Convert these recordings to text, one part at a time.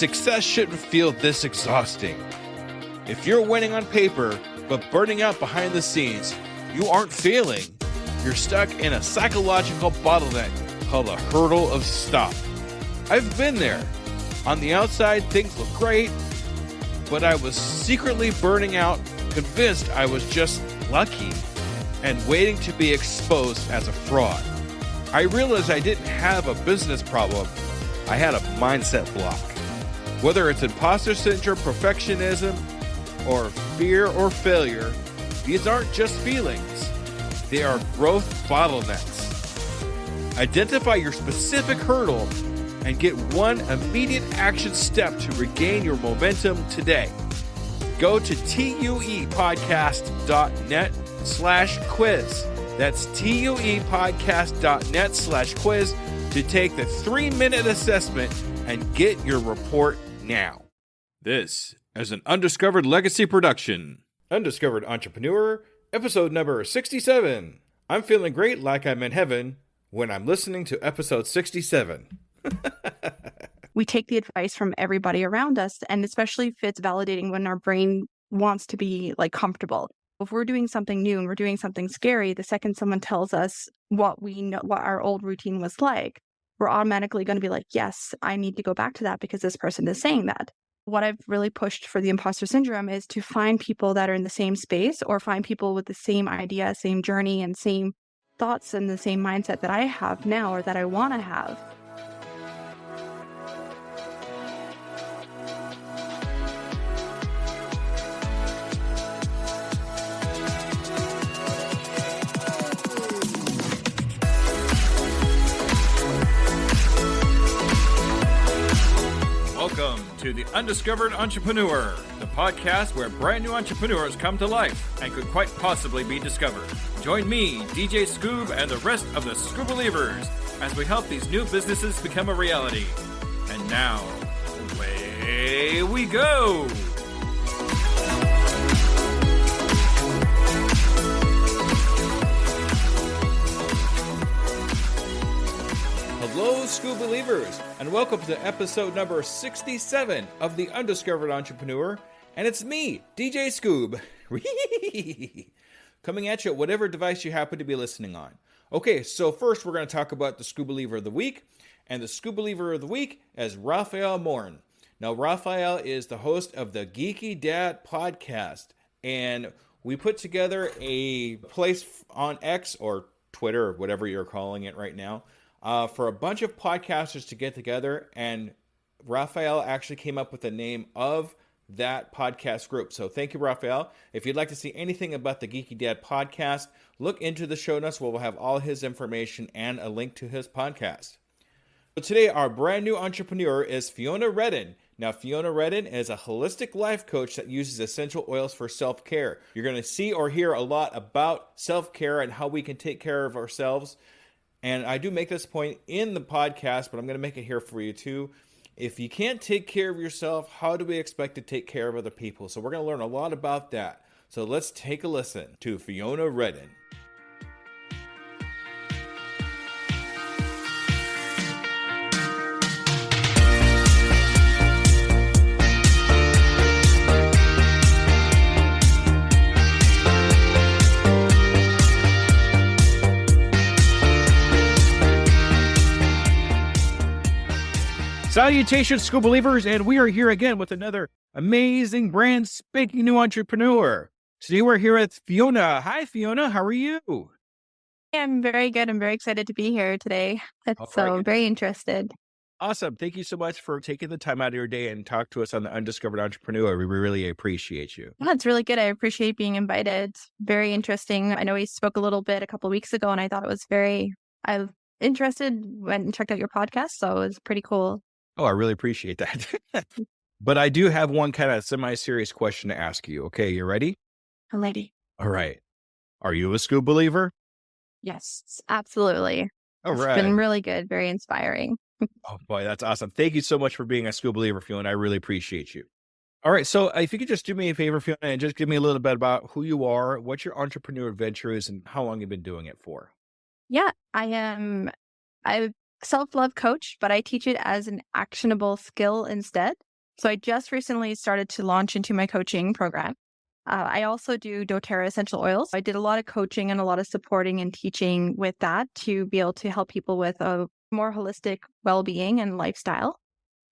Success shouldn't feel this exhausting. If you're winning on paper, but burning out behind the scenes, you aren't failing. You're stuck in a psychological bottleneck called a hurdle of stop. I've been there. On the outside, things look great, but I was secretly burning out, convinced I was just lucky and waiting to be exposed as a fraud. I realized I didn't have a business problem. I had a mindset block. Whether it's imposter syndrome, perfectionism, or fear or failure, these aren't just feelings. They are growth bottlenecks. Identify your specific hurdle and get one immediate action step to regain your momentum today. Go to tuepodcast.net/quiz. That's tuepodcast.net/quiz to take the 3-minute assessment and get your report now. This is an Undiscovered Legacy production. Undiscovered Entrepreneur, episode number 67. I'm feeling great like I'm in heaven when I'm listening to episode 67. We take the advice from everybody around us, and especially if it's validating when our brain wants to be comfortable. If we're doing something new and we're doing something scary, the second someone tells us what we know, what our old routine was like, we're automatically going to be like, yes, I need to go back to that because this person is saying that. What I've really pushed for the imposter syndrome is to find people that are in the same space or find people with the same idea, same journey, and same thoughts and the same mindset that I have now or that I want to have. Welcome to the Undiscovered Entrepreneur, the podcast where brand new entrepreneurs come to life and could quite possibly be discovered. Join me, DJ Scoob, and the rest of the Scoob Believers as we help these new businesses become a reality. And now, away we go! Hello, Scoob Believers, and welcome to episode number 67 of the Undiscovered Entrepreneur, and it's me, DJ Scoob, coming at you at whatever device you happen to be listening on. Okay, so first we're going to talk about the Scoob Believer of the Week, and the Scoob Believer of the Week is Rafael Morn. Now, Rafael is the host of the Geeky Dad podcast, and we put together a place on X, or Twitter, or whatever you're calling it right now, for a bunch of podcasters to get together, and Rafael actually came up with the name of that podcast group. So thank you, Rafael. If you'd like to see anything about the Geeky Dad podcast, look into the show notes where we'll have all his information and a link to his podcast. So today, our brand new entrepreneur is Fiona Redden. Now, Fiona Redden is a holistic life coach that uses essential oils for self-care. You're going to see or hear a lot about self-care and how we can take care of ourselves. And I do make this point in the podcast, but I'm going to make it here for you too. If you can't take care of yourself, how do we expect to take care of other people? So we're going to learn a lot about that. So let's take a listen to Fiona Redden. Salutations, Scoob Believers, and we are here again with another amazing, brand spanking new entrepreneur. Today we're here with Fiona. Hi, Fiona. How are you? I'm very good. I'm very excited to be here today. Very interested. Awesome. Thank you so much for taking the time out of your day and talk to us on the Undiscovered Entrepreneur. We really appreciate you. Yeah, it's really good. I appreciate being invited. Very interesting. I know we spoke a little bit a couple of weeks ago, and I thought it was I'm interested, went and checked out your podcast, so it was pretty cool. Oh, I really appreciate that. But I do have one kind of semi-serious question to ask you. Okay, you ready? I'm ready. All right. Are you a Scoob Believer? Yes, absolutely. All right. It's been really good. Very inspiring. Oh, boy, that's awesome. Thank you so much for being a Scoob Believer, Fiona. I really appreciate you. All right. So if you could just do me a favor, Fiona, and just give me a little bit about who you are, what your entrepreneur adventure is, and how long you've been doing it for. Yeah, I'm a self-love coach, but I teach it as an actionable skill instead. So I just recently started to launch into my coaching program. I also do doTERRA essential oils. I did a lot of coaching and a lot of supporting and teaching with that to be able to help people with a more holistic well-being and lifestyle.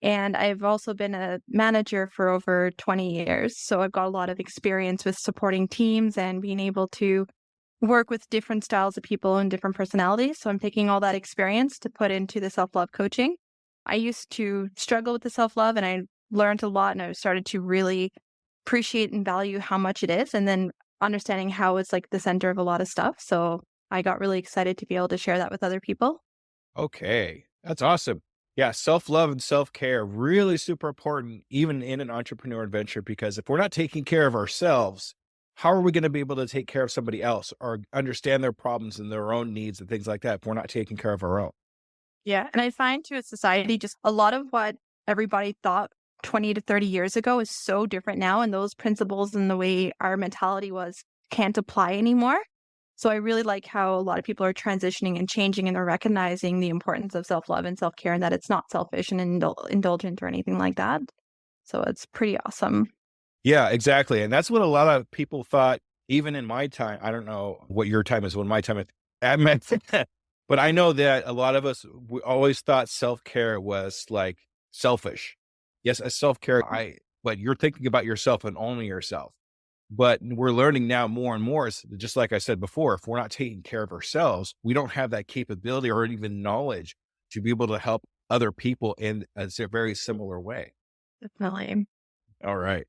And I've also been a manager for over 20 years. So I've got a lot of experience with supporting teams and being able to work with different styles of people and different personalities. So I'm taking all that experience to put into the self-love coaching. I used to struggle with the self-love and I learned a lot and I started to really appreciate and value how much it is and then understanding how it's like the center of a lot of stuff. So I got really excited to be able to share that with other people. Okay, that's awesome. Yeah, self-love and self-care really super important, even in an entrepreneur adventure, because if we're not taking care of ourselves, how are we going to be able to take care of somebody else or understand their problems and their own needs and things like that if we're not taking care of our own? Yeah. And I find too, as society, just a lot of what everybody thought 20 to 30 years ago is so different now. And those principles and the way our mentality was can't apply anymore. So I really like how a lot of people are transitioning and changing and they're recognizing the importance of self-love and self-care and that it's not selfish and indulgent or anything like that. So it's pretty awesome. Yeah, exactly. And that's what a lot of people thought, even in my time. I don't know what your time is, when my time is. I meant, but I know that a lot of us, we always thought self-care was like selfish. Yes, a self-care, but you're thinking about yourself and only yourself. But we're learning now more and more, is just like I said before, if we're not taking care of ourselves, we don't have that capability or even knowledge to be able to help other people in a very similar way. Definitely. All right.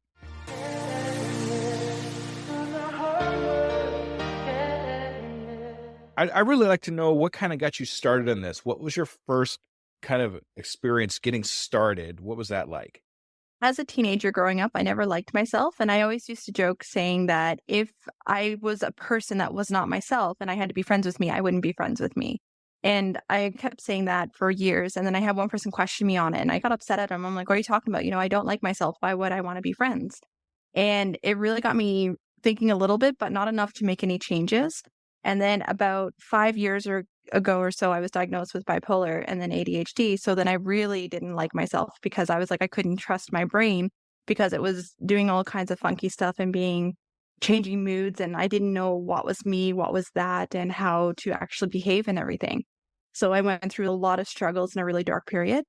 I really like to know what kind of got you started in this. What was your first kind of experience getting started? What was that like? As a teenager growing up, I never liked myself. And I always used to joke saying that if I was a person that was not myself and I had to be friends with me, I wouldn't be friends with me. And I kept saying that for years. And then I had one person question me on it and I got upset at him. I'm like, what are you talking about? I don't like myself. Why would I want to be friends? And it really got me thinking a little bit, but not enough to make any changes. And then about 5 years ago or so, I was diagnosed with bipolar and then ADHD. So then I really didn't like myself because I was like, I couldn't trust my brain because it was doing all kinds of funky stuff and changing moods. And I didn't know what was me, what was that, and how to actually behave and everything. So I went through a lot of struggles in a really dark period.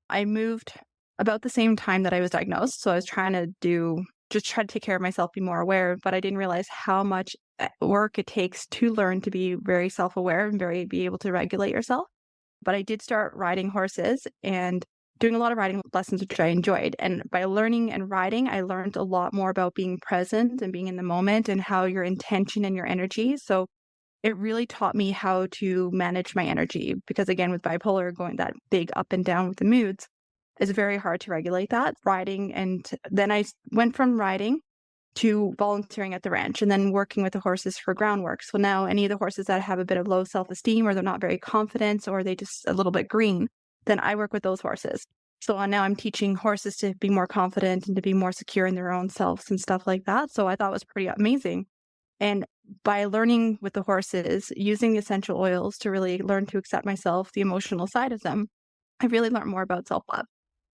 I moved about the same time that I was diagnosed. So I was trying to try to take care of myself, be more aware, but I didn't realize how much work it takes to learn to be very self-aware and be able to regulate yourself. But I did start riding horses and doing a lot of riding lessons, which I enjoyed. And by learning and riding, I learned a lot more about being present and being in the moment and how your intention and your energy. So it really taught me how to manage my energy because again, with bipolar going that big up and down with the moods, it's very hard to regulate that riding. And then I went from riding to volunteering at the ranch and then working with the horses for groundwork. So now any of the horses that have a bit of low self-esteem or they're not very confident or they just a little bit green, then I work with those horses. So now I'm teaching horses to be more confident and to be more secure in their own selves and stuff like that. So I thought it was pretty amazing. And by learning with the horses, using the essential oils to really learn to accept myself, the emotional side of them, I really learned more about self-love.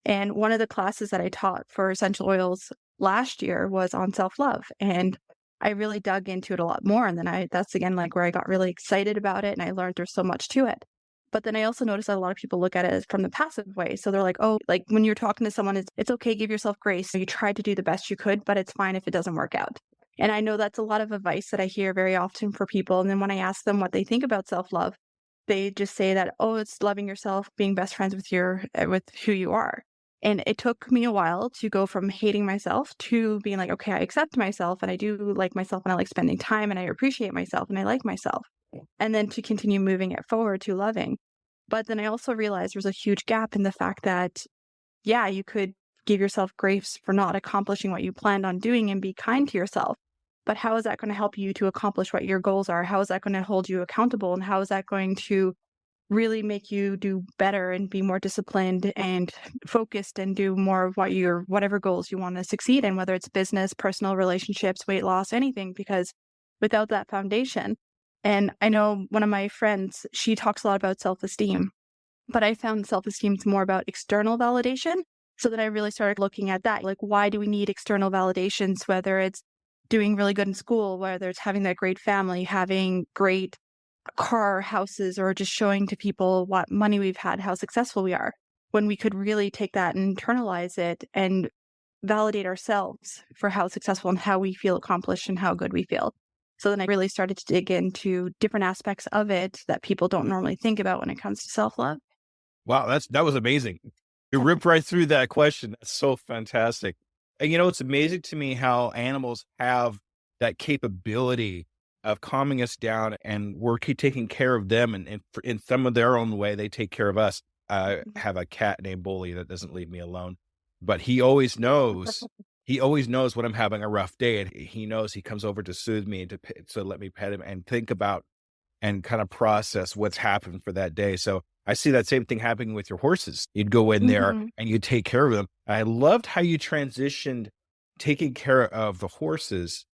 And one of the classes that I taught for essential oils last year was on self-love. And I really dug into it a lot more. And then that's again, like where I got really excited about it. And I learned there's so much to it. But then I also noticed that a lot of people look at it as from the passive way. So they're like, oh, like when you're talking to someone, it's okay, give yourself grace. You tried to do the best you could, but it's fine if it doesn't work out. And I know that's a lot of advice that I hear very often for people. And then when I ask them what they think about self-love, they just say that, oh, it's loving yourself, being best friends with who you are. And it took me a while to go from hating myself to being like, okay, I accept myself and I do like myself and I like spending time and I appreciate myself and I like myself. And then to continue moving it forward to loving. But then I also realized there's a huge gap in the fact that, yeah, you could give yourself grace for not accomplishing what you planned on doing and be kind to yourself. But how is that going to help you to accomplish what your goals are? How is that going to hold you accountable? And how is that going to really make you do better and be more disciplined and focused and do more of whatever goals you want to succeed in, whether it's business, personal relationships, weight loss, anything, because without that foundation, and I know one of my friends, she talks a lot about self-esteem, but I found self-esteem is more about external validation So then I really started looking at that. Like, why do we need external validations, whether it's doing really good in school, whether it's having that great family, having great car, houses, or just showing to people what money we've had, how successful we are, when we could really take that and internalize it and validate ourselves for how successful and how we feel accomplished and how good we feel. So then I really started to dig into different aspects of it that people don't normally think about when it comes to self-love. Wow, that was amazing. You ripped right through that question. That's so fantastic. And it's amazing to me how animals have that capability of calming us down, and we're taking care of them, and in some of their own way, they take care of us. I have a cat named Bully that doesn't leave me alone, but he always knows. He always knows when I'm having a rough day, and he knows. He comes over to soothe me and to let me pet him and think about and kind of process what's happened for that day. So I see that same thing happening with your horses. You'd go in there and you take care of them. I loved how you transitioned taking care of the horses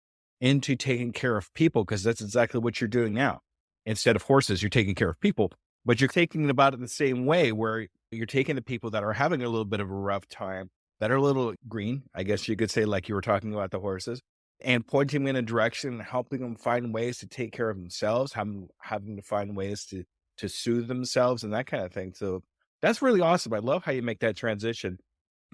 into taking care of people, because that's exactly what you're doing now. Instead of horses, you're taking care of people, but you're thinking about it the same way, where you're taking the people that are having a little bit of a rough time, that are a little green, I guess you could say, like you were talking about the horses, and pointing them in a direction, helping them find ways to take care of themselves, having to find ways to soothe themselves and that kind of thing. So that's really awesome. I love how you make that transition.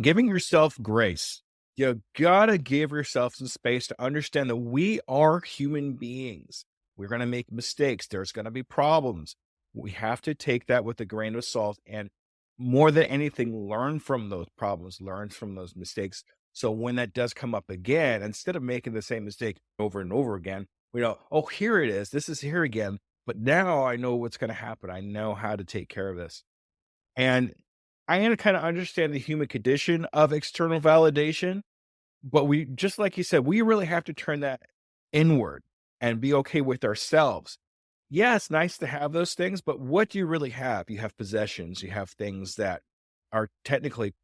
Giving yourself grace. You gotta give yourself some space to understand that we are human beings. We're going to make mistakes. There's going to be problems. We have to take that with a grain of salt, and more than anything, learn from those problems, learn from those mistakes. So when that does come up again, instead of making the same mistake over and over again, we know, oh, here it is. This is here again. But now I know what's going to happen. I know how to take care of this. And I kind of understand the human condition of external validation, but we, just like you said, we really have to turn that inward and be okay with ourselves. Yeah, it's nice to have those things, but what do you really have? You have possessions, you have things that are technically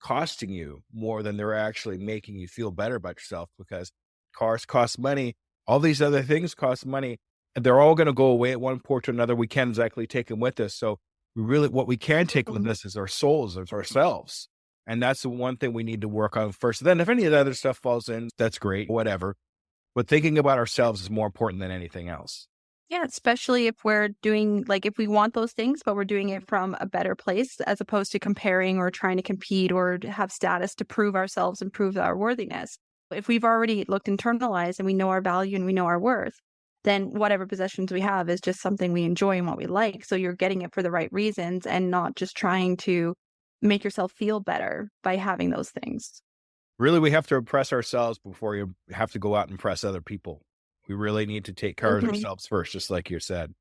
costing you more than they're actually making you feel better about yourself, because cars cost money. All these other things cost money, and they're all going to go away at one point or another. We can't exactly take them with us. So what we can take with us is our souls, is ourselves. And that's the one thing we need to work on first. Then if any of the other stuff falls in, that's great, whatever. But thinking about ourselves is more important than anything else. Yeah, especially if we're doing, like, if we want those things, but we're doing it from a better place, as opposed to comparing or trying to compete or to have status to prove ourselves and prove our worthiness. If we've already looked internalized and we know our value and we know our worth, then whatever possessions we have is just something we enjoy and what we like. So you're getting it for the right reasons and not just trying to make yourself feel better by having those things. Really, we have to impress ourselves before you have to go out and impress other people. We really need to take care of ourselves first, just like you said.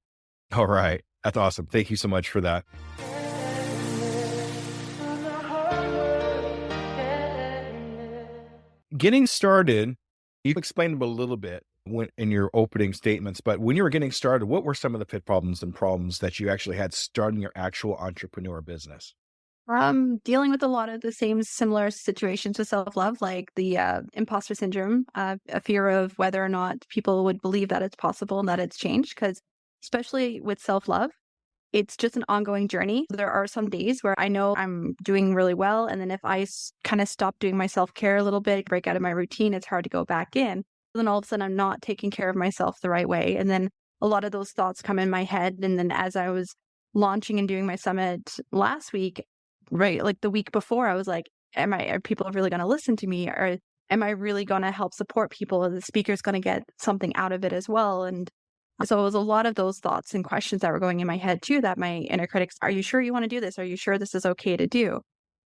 All right. That's awesome. Thank you so much for that. Getting started, you explained a little bit in your opening statements, but when you were getting started, what were some of the pit problems and problems that you actually had starting your actual entrepreneur business? Dealing with a lot of the same similar situations with self-love, like the imposter syndrome, a fear of whether or not people would believe that it's possible and that it's changed. Because especially with self-love, it's just an ongoing journey. There are some days where I know I'm doing really well, and then if I kind of stop doing my self-care a little bit, break out of my routine, it's hard to go back in. Then all of a sudden, I'm not taking care of myself the right way. And then a lot of those thoughts come in my head. And then as I was launching and doing my summit last week, right, like the week before, I was like, are people really going to listen to me? Or am I really going to help support people? Are the speaker's going to get something out of it as well? And so it was a lot of those thoughts and questions that were going in my head too, that my inner critics, are you sure you want to do this? Are you sure this is okay to do?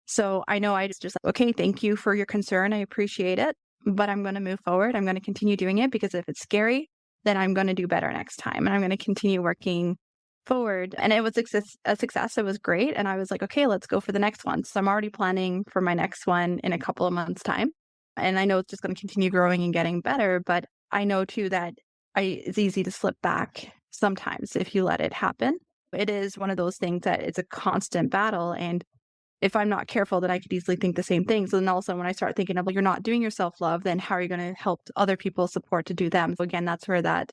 So I know I just like, okay, thank you for your concern. I appreciate it, but I'm going to move forward. I'm going to continue doing it, because if it's scary, then I'm going to do better next time. And I'm going to continue working forward. And it was a success. It was great. And I was like, okay, let's go for the next one. So I'm already planning for my next one in a couple of months' time. And I know it's just going to continue growing and getting better. But I know too that it's easy to slip back sometimes if you let it happen. It is one of those things that it's a constant battle. And if I'm not careful, then I could easily think the same thing. So then also when I start thinking of, well, you're not doing your self-love, then how are you going to help other people support to do them? So again, that's where that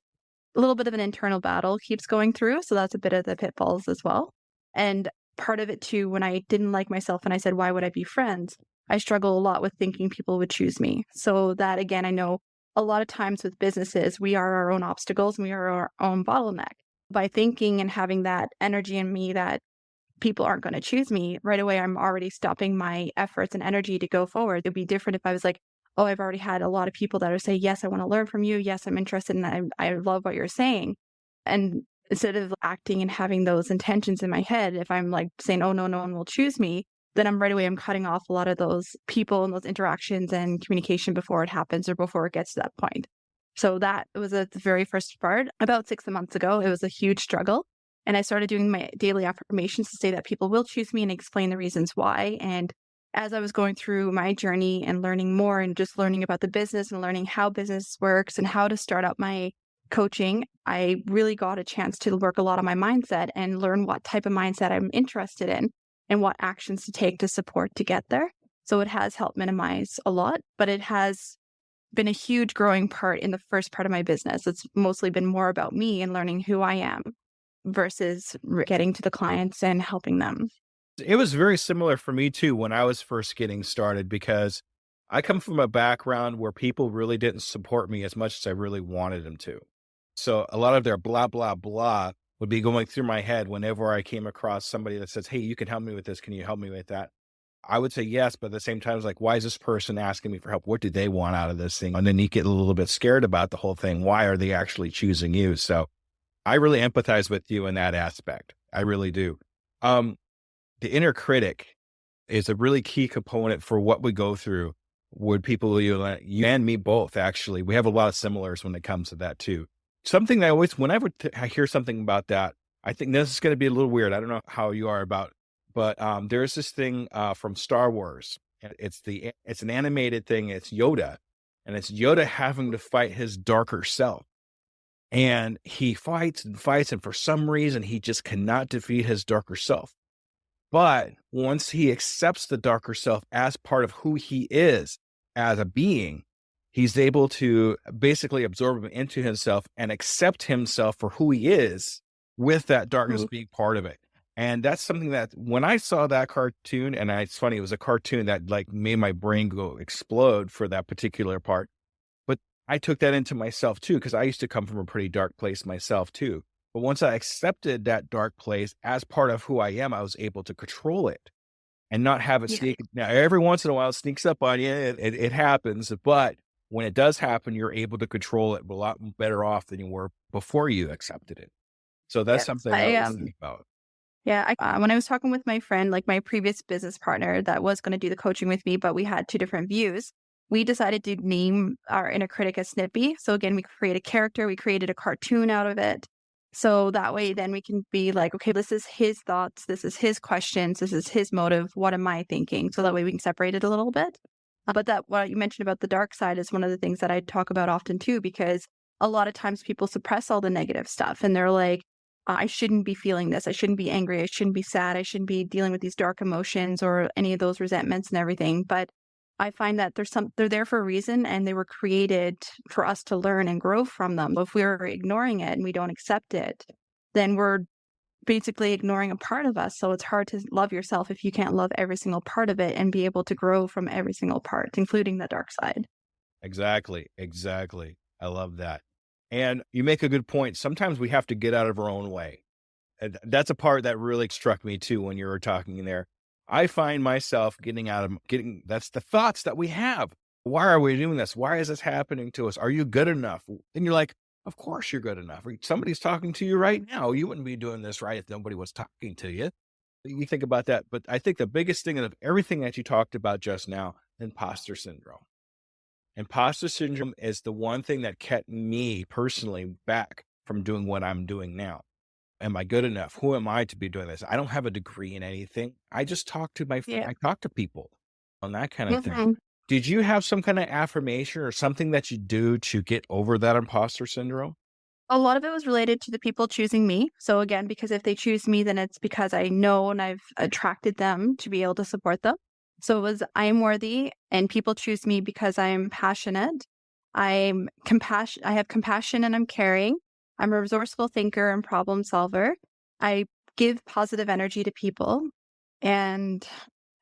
a little bit of an internal battle keeps going through. So that's a bit of the pitfalls as well. And part of it too, when I didn't like myself and I said, why would I be friends? I struggle a lot with thinking people would choose me. So that, again, I know a lot of times with businesses, we are our own obstacles and we are our own bottleneck. By thinking and having that energy in me that people aren't going to choose me, right away, I'm already stopping my efforts and energy to go forward. It'd be different if I was like, oh, I've already had a lot of people that are saying, yes, I want to learn from you. Yes, I'm interested in that. I love what you're saying. And instead of acting and having those intentions in my head, if I'm like saying, oh, no one will choose me, then I'm cutting off a lot of those people and those interactions and communication before it happens or before it gets to that point. So that was the very first part. About 6 months ago, it was a huge struggle. And I started doing my daily affirmations to say that people will choose me and explain the reasons why. And as I was going through my journey and learning more and just learning about the business and learning how business works and how to start up my coaching, I really got a chance to work a lot on my mindset and learn what type of mindset I'm interested in and what actions to take to support to get there. So it has helped minimize a lot, but it has been a huge growing part in the first part of my business. It's mostly been more about me and learning who I am versus getting to the clients and helping them. It was very similar for me too when I was first getting started, because I come from a background where people really didn't support me as much as I really wanted them to. So a lot of their blah, blah, blah would be going through my head whenever I came across somebody that says, hey, you can help me with this. Can you help me with that? I would say yes, but at the same time, it's like, why is this person asking me for help? What do they want out of this thing? And then you get a little bit scared about the whole thing. Why are they actually choosing you? So I really empathize with you in that aspect. I really do. The inner critic is a really key component for what we go through with people, you and me both, actually. We have a lot of similars when it comes to that too. Something that whenever I hear something about that, I think this is going to be a little weird. I don't know how you are about, but there's this thing from Star Wars. It's an animated thing. It's Yoda, and it's Yoda having to fight his darker self. And he fights and fights, and for some reason, he just cannot defeat his darker self. But once he accepts the darker self as part of who he is as a being, he's able to basically absorb him into himself and accept himself for who he is, with that darkness being part of it. And that's something that when I saw that cartoon, and it's funny, it was a cartoon that like made my brain go explode for that particular part. But I took that into myself too, because I used to come from a pretty dark place myself too. But once I accepted that dark place as part of who I am, I was able to control it and not have it sneak. Now, every once in a while, it sneaks up on you. It happens. But when it does happen, you're able to control it a lot better off than you were before you accepted it. So that's something I was thinking about. Yeah. When I was talking with my friend, like my previous business partner that was going to do the coaching with me, but we had two different views, we decided to name our inner critic as Snippy. So again, we create a character, we created a cartoon out of it. So that way, then we can be like, okay, this is his thoughts. This is his questions. This is his motive. What am I thinking? So that way we can separate it a little bit. But what you mentioned about the dark side is one of the things that I talk about often too, because a lot of times people suppress all the negative stuff and they're like, I shouldn't be feeling this. I shouldn't be angry. I shouldn't be sad. I shouldn't be dealing with these dark emotions or any of those resentments and everything. But I find that they're there for a reason, and they were created for us to learn and grow from them. If we're ignoring it and we don't accept it, then we're basically ignoring a part of us. So it's hard to love yourself if you can't love every single part of it and be able to grow from every single part, including the dark side. Exactly. I love that. And you make a good point. Sometimes we have to get out of our own way. And that's a part that really struck me too when you were talking in there. I find myself that's the thoughts that we have. Why are we doing this? Why is this happening to us? Are you good enough? And you're like, of course you're good enough. Somebody's talking to you right now. You wouldn't be doing this right if nobody was talking to you. You think about that. But I think the biggest thing of everything that you talked about just now, imposter syndrome. Imposter syndrome is the one thing that kept me personally back from doing what I'm doing now. Am I good enough? Who am I to be doing this? I don't have a degree in anything. I just talk to I talk to people on that kind of thing. Did you have some kind of affirmation or something that you do to get over that imposter syndrome? A lot of it was related to the people choosing me. So again, because if they choose me, then it's because I know and I've attracted them to be able to support them. So it was, I am worthy, and people choose me because I am passionate. I have compassion and I'm caring. I'm a resourceful thinker and problem solver. I give positive energy to people. And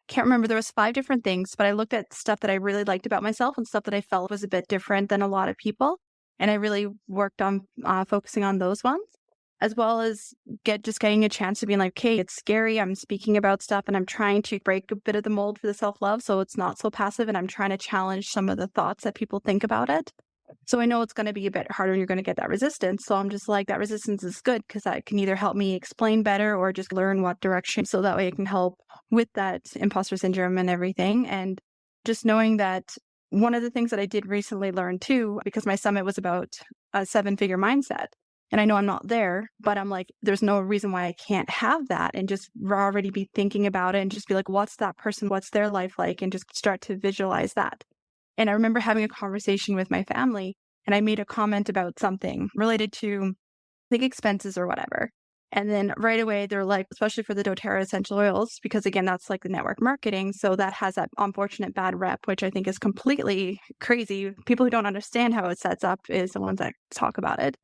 can't remember, there was 5 different things, but I looked at stuff that I really liked about myself and stuff that I felt was a bit different than a lot of people. And I really worked on focusing on those ones, as well as getting a chance to be like, okay, it's scary. I'm speaking about stuff and I'm trying to break a bit of the mold for the self-love. So it's not so passive, and I'm trying to challenge some of the thoughts that people think about it. So I know it's going to be a bit harder and you're going to get that resistance. So I'm just like, that resistance is good because that can either help me explain better or just learn what direction. So that way I can help with that imposter syndrome and everything. And just knowing that one of the things that I did recently learn too, because my summit was about a 7-figure mindset. And I know I'm not there, but I'm like, there's no reason why I can't have that, and just already be thinking about it and just be like, what's that person? What's their life like? And just start to visualize that. And I remember having a conversation with my family, and I made a comment about something related to, I think, expenses or whatever. And then right away, they're like, especially for the doTERRA essential oils, because again, that's like the network marketing. So that has that unfortunate bad rep, which I think is completely crazy. People who don't understand how it sets up is the ones that talk about it.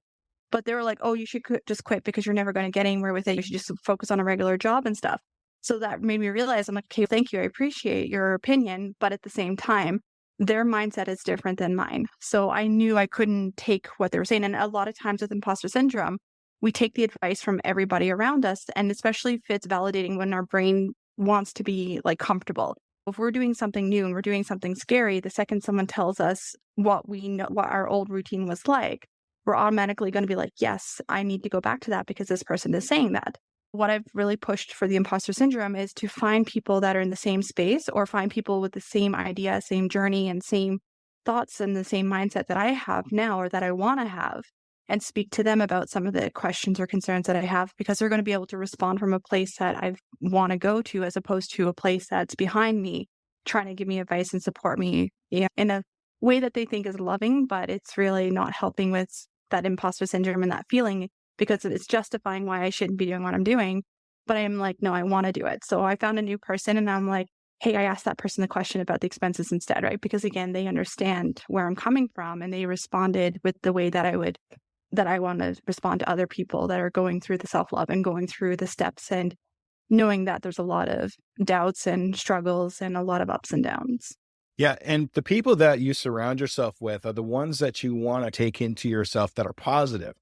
But they were like, oh, you should just quit because you're never going to get anywhere with it. You should just focus on a regular job and stuff. So that made me realize, I'm like, okay, thank you. I appreciate your opinion. But at the same time, their mindset is different than mine. So I knew I couldn't take what they were saying. And a lot of times with imposter syndrome, we take the advice from everybody around us. And especially if it's validating when our brain wants to be like comfortable. If we're doing something new and we're doing something scary, the second someone tells us what we know, what our old routine was like, we're automatically going to be like, yes, I need to go back to that because this person is saying that. What I've really pushed for the imposter syndrome is to find people that are in the same space, or find people with the same idea, same journey, and same thoughts and the same mindset that I have now, or that I want to have, and speak to them about some of the questions or concerns that I have, because they're going to be able to respond from a place that I want to go to, as opposed to a place that's behind me, trying to give me advice and support me in a way that they think is loving, but it's really not helping with that imposter syndrome and that feeling, because it's justifying why I shouldn't be doing what I'm doing. But I'm like, no, I want to do it. So I found a new person, and I'm like, hey, I asked that person the question about the expenses instead, right? Because again, they understand where I'm coming from, and they responded with the way that I want to respond to other people that are going through the self-love and going through the steps, and knowing that there's a lot of doubts and struggles and a lot of ups and downs. Yeah. And the people that you surround yourself with are the ones that you want to take into yourself that are positive.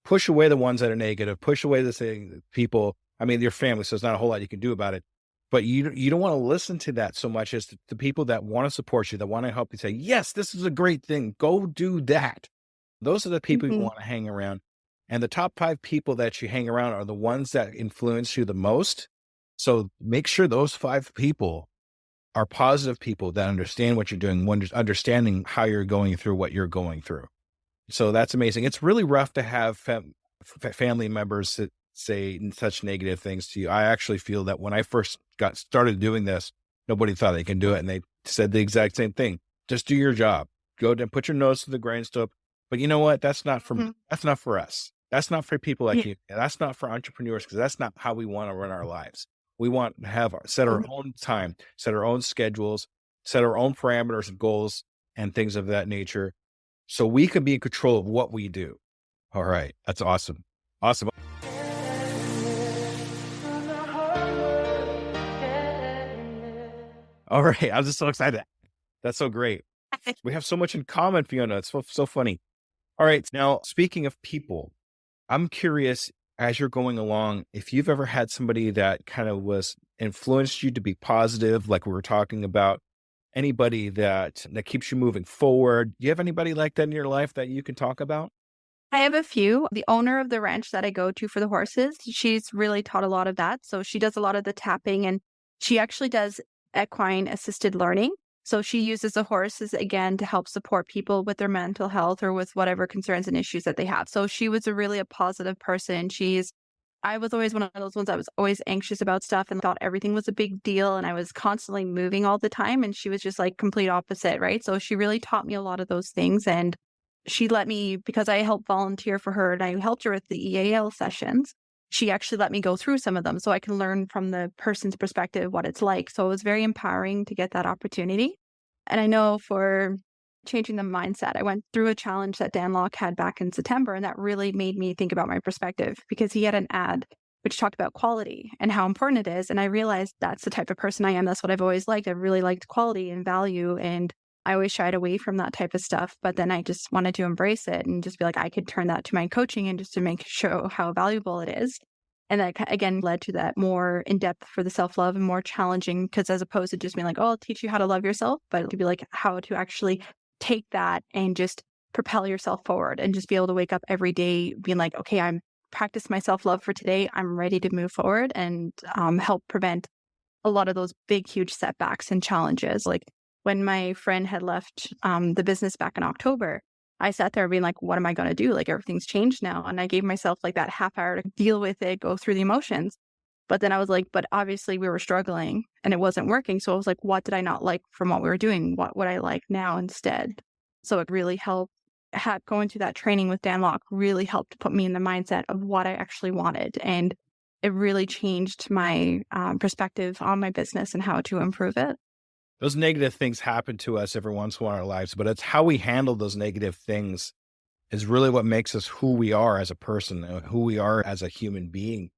Push away the ones that are negative, push away the people. I mean, your family, so there's not a whole lot you can do about it, but you don't want to listen to that so much as the people that want to support you, that want to help you, say, yes, this is a great thing. Go do that. Those are the people you want to hang around. And the top 5 people that you hang around are the ones that influence you the most. So make sure those 5 people are positive people that understand what you're doing, understanding how you're going through what you're going through. So that's amazing. It's really rough to have family members that say such negative things to you. I actually feel that when I first got started doing this, nobody thought they can do it. And they said the exact same thing. Just do your job. Go and put your nose to the grindstone. But you know what? That's not for me. That's not for us. That's not for people like you. That's not for entrepreneurs, because that's not how we want to run our lives. We want to have set our own time, set our own schedules, set our own parameters and goals and things of that nature, so we can be in control of what we do. All right. That's awesome. Awesome. All right. I'm just so excited. That's so great. We have so much in common, Fiona. It's so funny. All right. Now, speaking of people, I'm curious, as you're going along, if you've ever had somebody that kind of influenced you to be positive, like we were talking about, anybody that keeps you moving forward. Do you have anybody like that in your life that you can talk about? I have a few. The owner of the ranch that I go to for the horses, she's really taught a lot of that. So she does a lot of the tapping, and she actually does equine assisted learning. So she uses the horses again to help support people with their mental health or with whatever concerns and issues that they have. So she was really a positive person. I was always one of those ones that was always anxious about stuff and thought everything was a big deal. And I was constantly moving all the time. And she was just like complete opposite, right? So she really taught me a lot of those things. And she let me, because I helped volunteer for her and I helped her with the EAL sessions, she actually let me go through some of them so I can learn from the person's perspective what it's like. So it was very empowering to get that opportunity. And I know for changing the mindset, I went through a challenge that Dan Locke had back in September, and that really made me think about my perspective, because he had an ad which talked about quality and how important it is. And I realized that's the type of person I am. That's what I've always liked. I've really liked quality and value. And I always shied away from that type of stuff. But then I just wanted to embrace it and just be like, I could turn that to my coaching and just to show how valuable it is. And that again led to that more in depth for the self-love and more challenging, because as opposed to just being like, oh, I'll teach you how to love yourself, but to be like how to actually take that and just propel yourself forward and just be able to wake up every day being like, okay, I'm practice my self-love for today. I'm ready to move forward and help prevent a lot of those big, huge setbacks and challenges. Like when my friend had left the business back in October, I sat there being like, what am I going to do? Like everything's changed now. And I gave myself like that half hour to deal with it, go through the emotions. But then I was like, but obviously we were struggling and it wasn't working. So I was like, what did I not like from what we were doing? What would I like now instead? So it really helped. Going through that training with Dan Locke really helped put me in the mindset of what I actually wanted. And it really changed my perspective on my business and how to improve it. Those negative things happen to us every once in a while in our lives, but it's how we handle those negative things is really what makes us who we are as a person, who we are as a human being.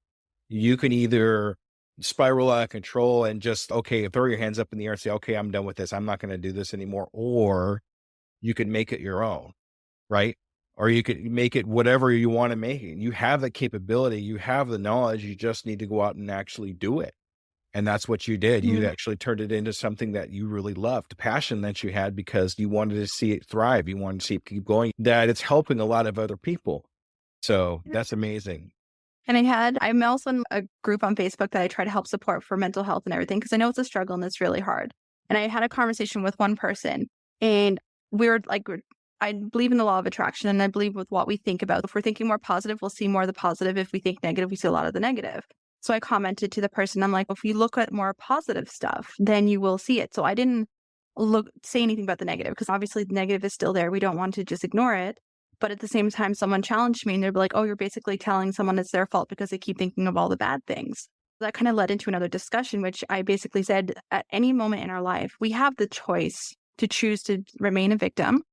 You can either spiral out of control and just, okay, throw your hands up in the air and say, okay, I'm done with this. I'm not going to do this anymore. Or you can make it your own, right? Or you could make it whatever you want to make it. You have the capability, you have the knowledge, you just need to go out and actually do it. And that's what you did. You actually turned it into something that you really loved, passion that you had because you wanted to see it thrive. You wanted to see it keep going, that it's helping a lot of other people. So that's amazing. And I'm also in a group on Facebook that I try to help support for mental health and everything, because I know it's a struggle and it's really hard. And I had a conversation with one person and I believe in the law of attraction, and I believe with what we think about. If we're thinking more positive, we'll see more of the positive. If we think negative, we see a lot of the negative. So I commented to the person, I'm like, if you look at more positive stuff, then you will see it. So I didn't say anything about the negative, because obviously the negative is still there. We don't want to just ignore it. But at the same time, someone challenged me and they'd be like, oh, you're basically telling someone it's their fault because they keep thinking of all the bad things. That kind of led into another discussion, which I basically said, at any moment in our life, we have the choice to choose to remain a victim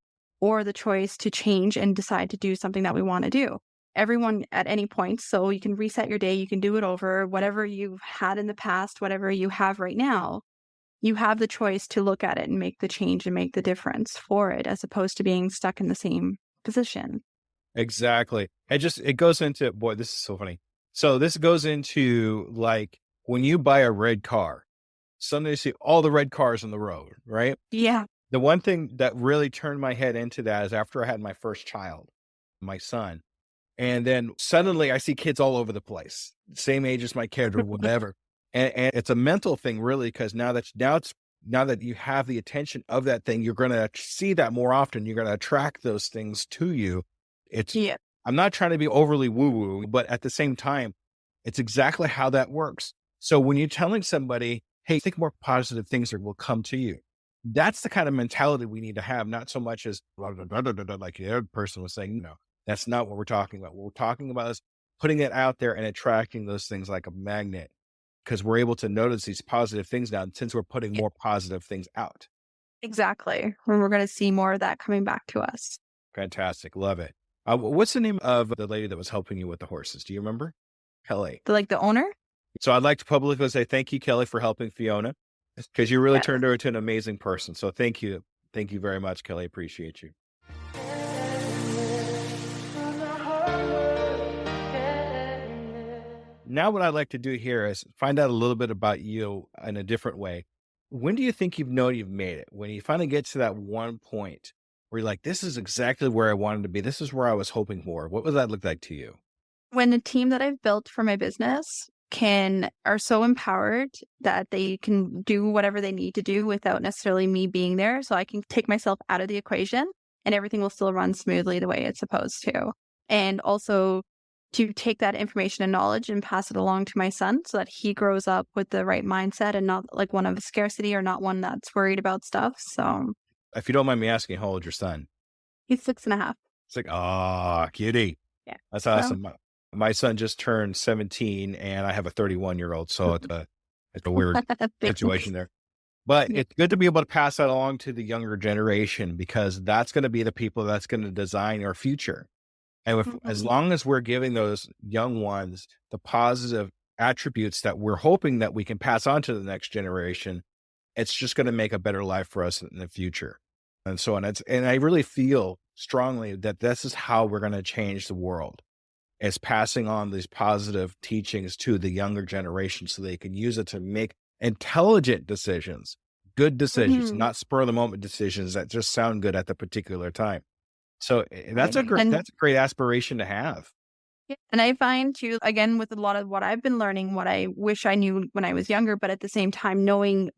or the choice to change and decide to do something that we want to do. Everyone at any point. So you can reset your day. You can do it over. Whatever you've had in the past, whatever you have right now, you have the choice to look at it and make the change and make the difference for it, as opposed to being stuck in the same position. Exactly. It goes into, boy, this is so funny. So this goes into like when you buy a red car, suddenly you see all the red cars on the road, right? Yeah. The one thing that really turned my head into that is after I had my first child, my son. And then suddenly I see kids all over the place, same age as my kid or whatever. and it's a mental thing really, because now that you have the attention of that thing, you're going to see that more often. You're going to attract those things to you. I'm not trying to be overly woo-woo, but at the same time, it's exactly how that works. So when you're telling somebody, hey, think more positive things will come to you. That's the kind of mentality we need to have, not so much as like the other person was saying, no. That's not what we're talking about. What we're talking about is putting it out there and attracting those things like a magnet, because we're able to notice these positive things now since we're putting more positive things out. Exactly. When we're going to see more of that coming back to us. Fantastic. Love it. What's the name of the lady that was helping you with the horses? Do you remember? Kelly. The owner? So I'd like to publicly say thank you, Kelly, for helping Fiona, because you really turned her into an amazing person. So thank you. Thank you very much, Kelly. Appreciate you. Now, what I'd like to do here is find out a little bit about you in a different way. When do you think you've made it? When you finally get to that one point where you're like, this is exactly where I wanted to be. This is where I was hoping for. What would that look like to you? When the team that I've built for my business are so empowered that they can do whatever they need to do without necessarily me being there. So I can take myself out of the equation and everything will still run smoothly the way it's supposed to. And also to take that information and knowledge and pass it along to my son so that he grows up with the right mindset and not like one of scarcity or not one that's worried about stuff. So if you don't mind me asking, how old is your son? He's 6.5. It's like, cutie. Yeah. That's awesome. My son just turned 17 and I have a 31-year-old. So it's a weird situation there. But it's good to be able to pass that along to the younger generation, because that's going to be the people that's going to design our future. And as long as we're giving those young ones the positive attributes that we're hoping that we can pass on to the next generation, it's just going to make a better life for us in the future. And so on. And I really feel strongly that this is how we're going to change the world, is passing on these positive teachings to the younger generation so they can use it to make intelligent decisions, good decisions, not spur of the moment decisions that just sound good at the particular time. So that's a great aspiration to have. Yeah. And I find too, again, with a lot of what I've been learning, what I wish I knew when I was younger, but at the same time, knowing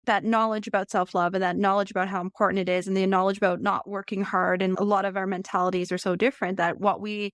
that knowledge about self-love and that knowledge about how important it is and the knowledge about not working hard. And a lot of our mentalities are so different that what we,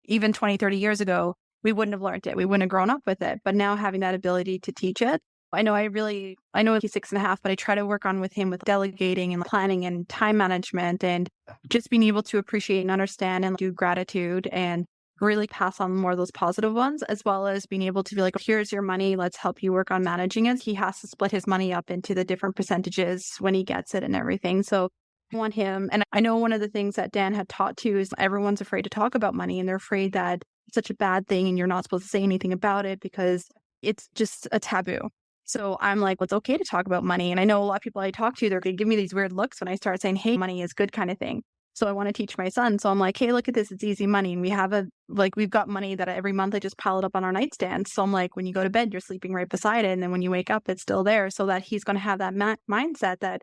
even 20, 30 years ago, we wouldn't have learned it. We wouldn't have grown up with it. But now having that ability to teach it, I know he's 6.5, but I try to work on with him with delegating and planning and time management and just being able to appreciate and understand and do gratitude and really pass on more of those positive ones, as well as being able to be like, here's your money, let's help you work on managing it. He has to split his money up into the different percentages when he gets it and everything. So I want him. And I know one of the things that Dan had taught too is everyone's afraid to talk about money and they're afraid that it's such a bad thing and you're not supposed to say anything about it because it's just a taboo. So I'm like, well, it's okay to talk about money. And I know a lot of people I talk to, they're going to give me these weird looks when I start saying, hey, money is good kind of thing. So I want to teach my son. So I'm like, hey, look at this. It's easy money. And we've got money that every month I just pile it up on our nightstand. So I'm like, when you go to bed, you're sleeping right beside it. And then when you wake up, it's still there, so that he's going to have that mindset that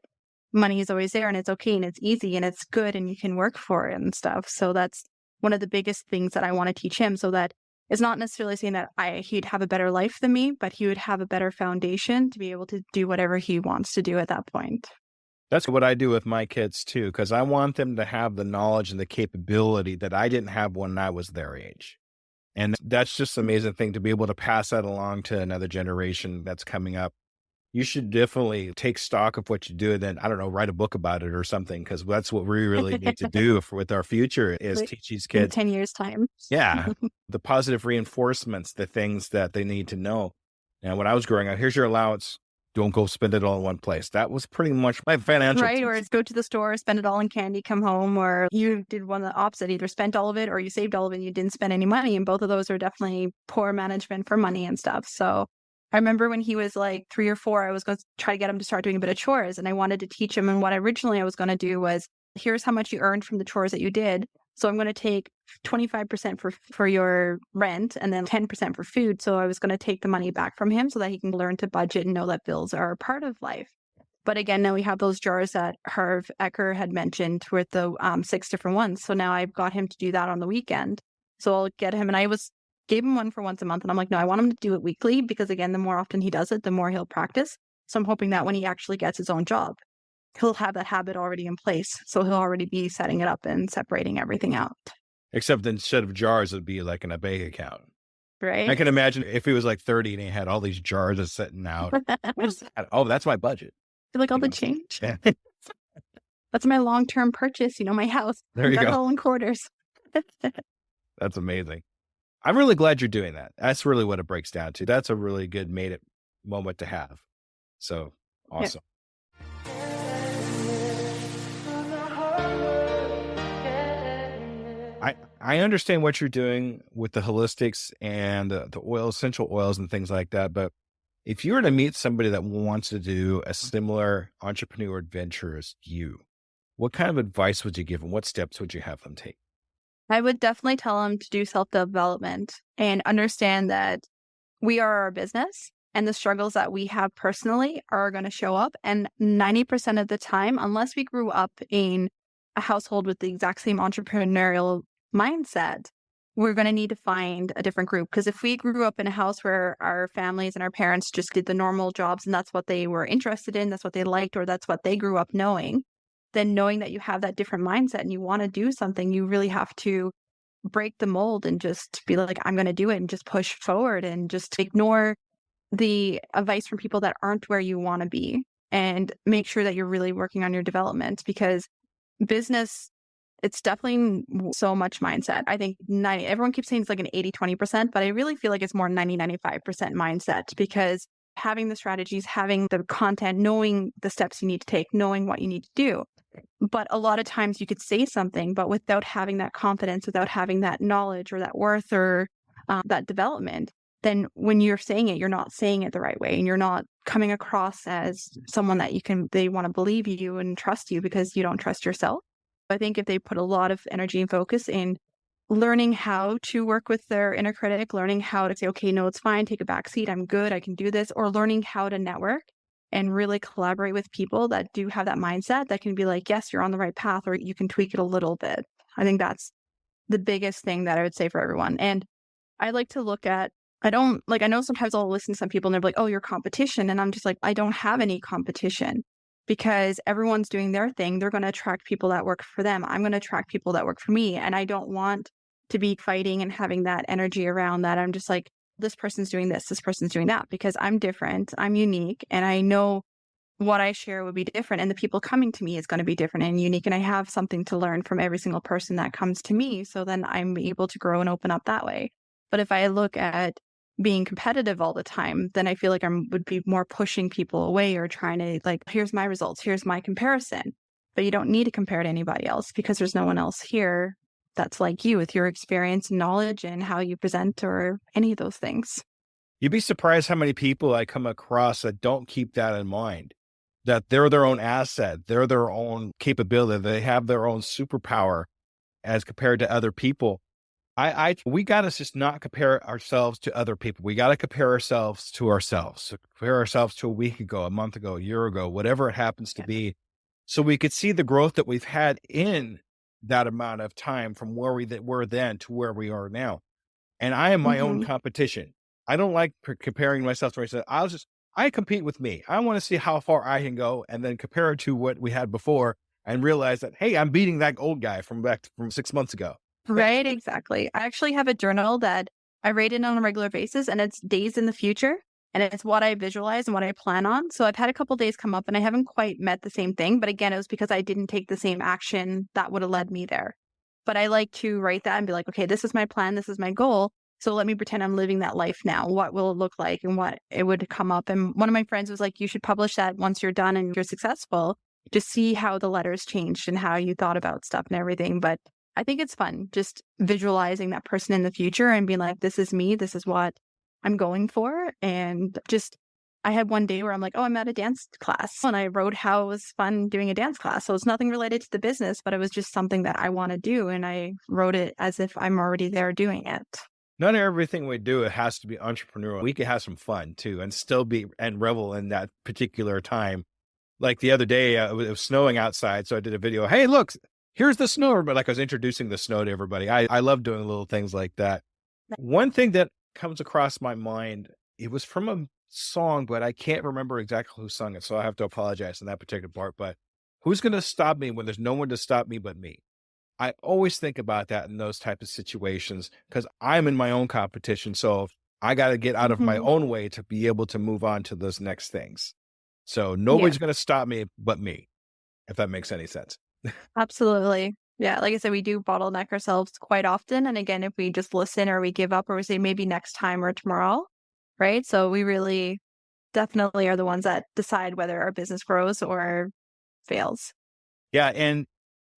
money is always there and it's okay and it's easy and it's good and you can work for it and stuff. So that's one of the biggest things that I want to teach him, so that it's not necessarily saying that he'd have a better life than me, but he would have a better foundation to be able to do whatever he wants to do at that point. That's what I do with my kids too, because I want them to have the knowledge and the capability that I didn't have when I was their age. And that's just an amazing thing to be able to pass that along to another generation that's coming up. You should definitely take stock of what you do and then, I don't know, write a book about it or something, because that's what we really need to do with our future is teach these kids. In 10 years' time. Yeah. The positive reinforcements, the things that they need to know. And when I was growing up, here's your allowance. Don't go spend it all in one place. That was pretty much my financial. Right. Or go to the store, spend it all in candy, come home, or you did one of the opposite, either spent all of it or you saved all of it and you didn't spend any money. And both of those are definitely poor management for money and stuff. So I remember when he was like 3 or 4, I was going to try to get him to start doing a bit of chores, and I wanted to teach him. And what originally I was going to do was, here's how much you earned from the chores that you did. So I'm going to take 25% for your rent and then 10% for food. So I was going to take the money back from him so that he can learn to budget and know that bills are a part of life. But again, now we have those jars that Harv Eker had mentioned with the 6 different ones. So now I've got him to do that on the weekend. So I'll get him, and I gave him one for once a month. And I'm like, no, I want him to do it weekly, because again, the more often he does it, the more he'll practice. So I'm hoping that when he actually gets his own job, he'll have that habit already in place. So he'll already be setting it up and separating everything out. Except instead of jars, it'd be like in a bank account. Right. I can imagine if he was like 30 and he had all these jars that's sitting out. Oh, that's my budget. Like all the change. Yeah. That's my long-term purchase, my house. There you go. All in quarters. That's amazing. I'm really glad you're doing that. That's really what it breaks down to. That's a really good made it moment to have. So awesome. Yeah. I understand what you're doing with the holistics and the oil, essential oils and things like that. But if you were to meet somebody that wants to do a similar entrepreneur adventure as you, what kind of advice would you give them? What steps would you have them take? I would definitely tell them to do self-development and understand that we are our business, and the struggles that we have personally are going to show up. And 90% of the time, unless we grew up in a household with the exact same entrepreneurial mindset, we're going to need to find a different group. Because if we grew up in a house where our families and our parents just did the normal jobs and that's what they were interested in, that's what they liked, or that's what they grew up knowing, then knowing that you have that different mindset and you want to do something, you really have to break the mold and just be like, I'm going to do it, and just push forward and just ignore the advice from people that aren't where you want to be, and make sure that you're really working on your development. Because business, it's definitely so much mindset. I think everyone keeps saying it's like an 80-20%, but I really feel like it's more 90-95% mindset, because having the strategies, having the content, knowing the steps you need to take, knowing what you need to do, But a lot of times you could say something, but without having that confidence, without having that knowledge or that worth or that development, then when you're saying it, you're not saying it the right way, and you're not coming across as someone that they want to believe you and trust you because you don't trust yourself. I think if they put a lot of energy and focus in learning how to work with their inner critic, learning how to say, okay, no, it's fine, take a back seat, I'm good, I can do this, or learning how to network and really collaborate with people that do have that mindset that can be like, yes, you're on the right path, or you can tweak it a little bit. I think that's the biggest thing that I would say for everyone. And I like to look at, I know sometimes I'll listen to some people and they're like, oh, your competition. And I'm just like, I don't have any competition because everyone's doing their thing. They're going to attract people that work for them. I'm going to attract people that work for me. And I don't want to be fighting and having that energy around that. I'm just like, this person's doing this person's doing that, because I'm different, I'm unique, and I know what I share would be different, and the people coming to me is going to be different and unique, and I have something to learn from every single person that comes to me, so then I'm able to grow and open up that way. But if I look at being competitive all the time, then I feel like I would be more pushing people away or trying to like, here's my results, here's my comparison. But you don't need to compare to anybody else because there's no one else here that's like you with your experience and knowledge and how you present or any of those things. You'd be surprised how many people I come across that don't keep that in mind, that they're their own asset, they're their own capability, they have their own superpower as compared to other people. We got to just not compare ourselves to other people. We got to compare ourselves to ourselves. So compare ourselves to a week ago, a month ago, a year ago, whatever it happens to be. So we could see the growth that we've had in that amount of time from where we were then to where we are now. And I am my own competition. I don't like comparing myself to myself. I compete with me. I want to see how far I can go and then compare it to what we had before and realize that, hey, I'm beating that old guy from 6 months ago. Right, exactly. I actually have a journal that I write in on a regular basis, and it's days in the future, and it's what I visualize and what I plan on. So I've had a couple days come up and I haven't quite met the same thing, but again, it was because I didn't take the same action that would have led me there. But I like to write that and be like, okay, this is my plan, this is my goal. So let me pretend I'm living that life now. What will it look like and what it would come up? And one of my friends was like, you should publish that once you're done and you're successful, to see how the letters changed and how you thought about stuff and everything. But I think it's fun just visualizing that person in the future and being like, this is me, this is what I'm going for. And just, I had one day where I'm like, oh, I'm at a dance class, and I wrote how it was fun doing a dance class. So it's nothing related to the business, but it was just something that I want to do. And I wrote it as if I'm already there doing it. Not everything we do, it has to be entrepreneurial. We can have some fun too and still be and revel in that particular time. Like the other day, it was snowing outside. So I did a video. Hey, look, here's the snow. But like I was introducing the snow to everybody. I love doing little things like that. One thing that comes across my mind, it was from a song, but I can't remember exactly who sung it. So I have to apologize in that particular part. But who's going to stop me when there's no one to stop me but me? I always think about that in those type of situations because I'm in my own competition. So I got to get out of my own way to be able to move on to those next things. So nobody's going to stop me but me, if that makes any sense. Absolutely. Yeah. Like I said, we do bottleneck ourselves quite often. And again, if we just listen or we give up or we say maybe next time or tomorrow, right? So we really definitely are the ones that decide whether our business grows or fails. Yeah. And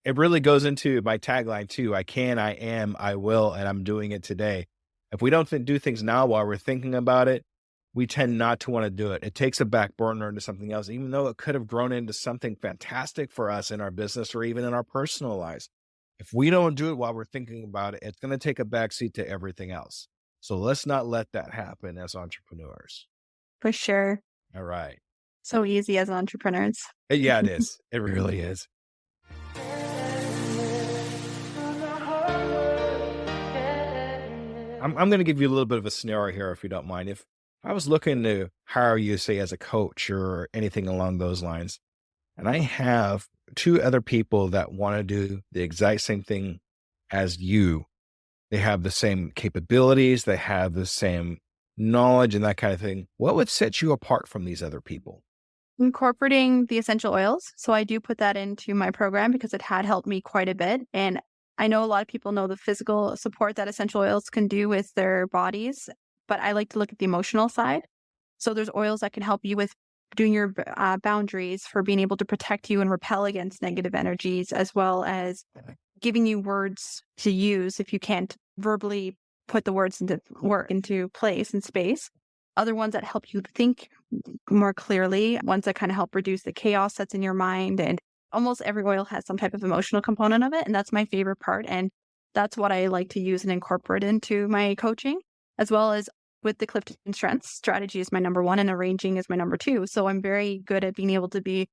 it really goes into my tagline too. I can, I am, I will, and I'm doing it today. If we don't do things now while we're thinking about it, we tend not to want to do it. It takes a back burner into something else, even though it could have grown into something fantastic for us in our business or even in our personal lives. If we don't do it while we're thinking about it, it's going to take a backseat to everything else. So let's not let that happen as entrepreneurs. For sure. All right. So easy as entrepreneurs. Yeah, it is. It really is. I'm going to give you a little bit of a scenario here, if you don't mind. If I was looking to hire you, say, as a coach or anything along those lines, and I have two other people that want to do the exact same thing as you, they have the same capabilities, they have the same knowledge and that kind of thing, what would set you apart from these other people? Incorporating the essential oils. So I do put that into my program because it had helped me quite a bit. And I know a lot of people know the physical support that essential oils can do with their bodies, but I like to look at the emotional side. So there's oils that can help you with doing your boundaries, for being able to protect you and repel against negative energies, as well as giving you words to use if you can't verbally put the words into place and space. Other ones that help you think more clearly, ones that kind of help reduce the chaos that's in your mind. And almost every oil has some type of emotional component of it. And that's my favorite part. And that's what I like to use and incorporate into my coaching, as well as with the Clifton Strengths. Strategy is my number one and arranging is my number two. So I'm very good at being able to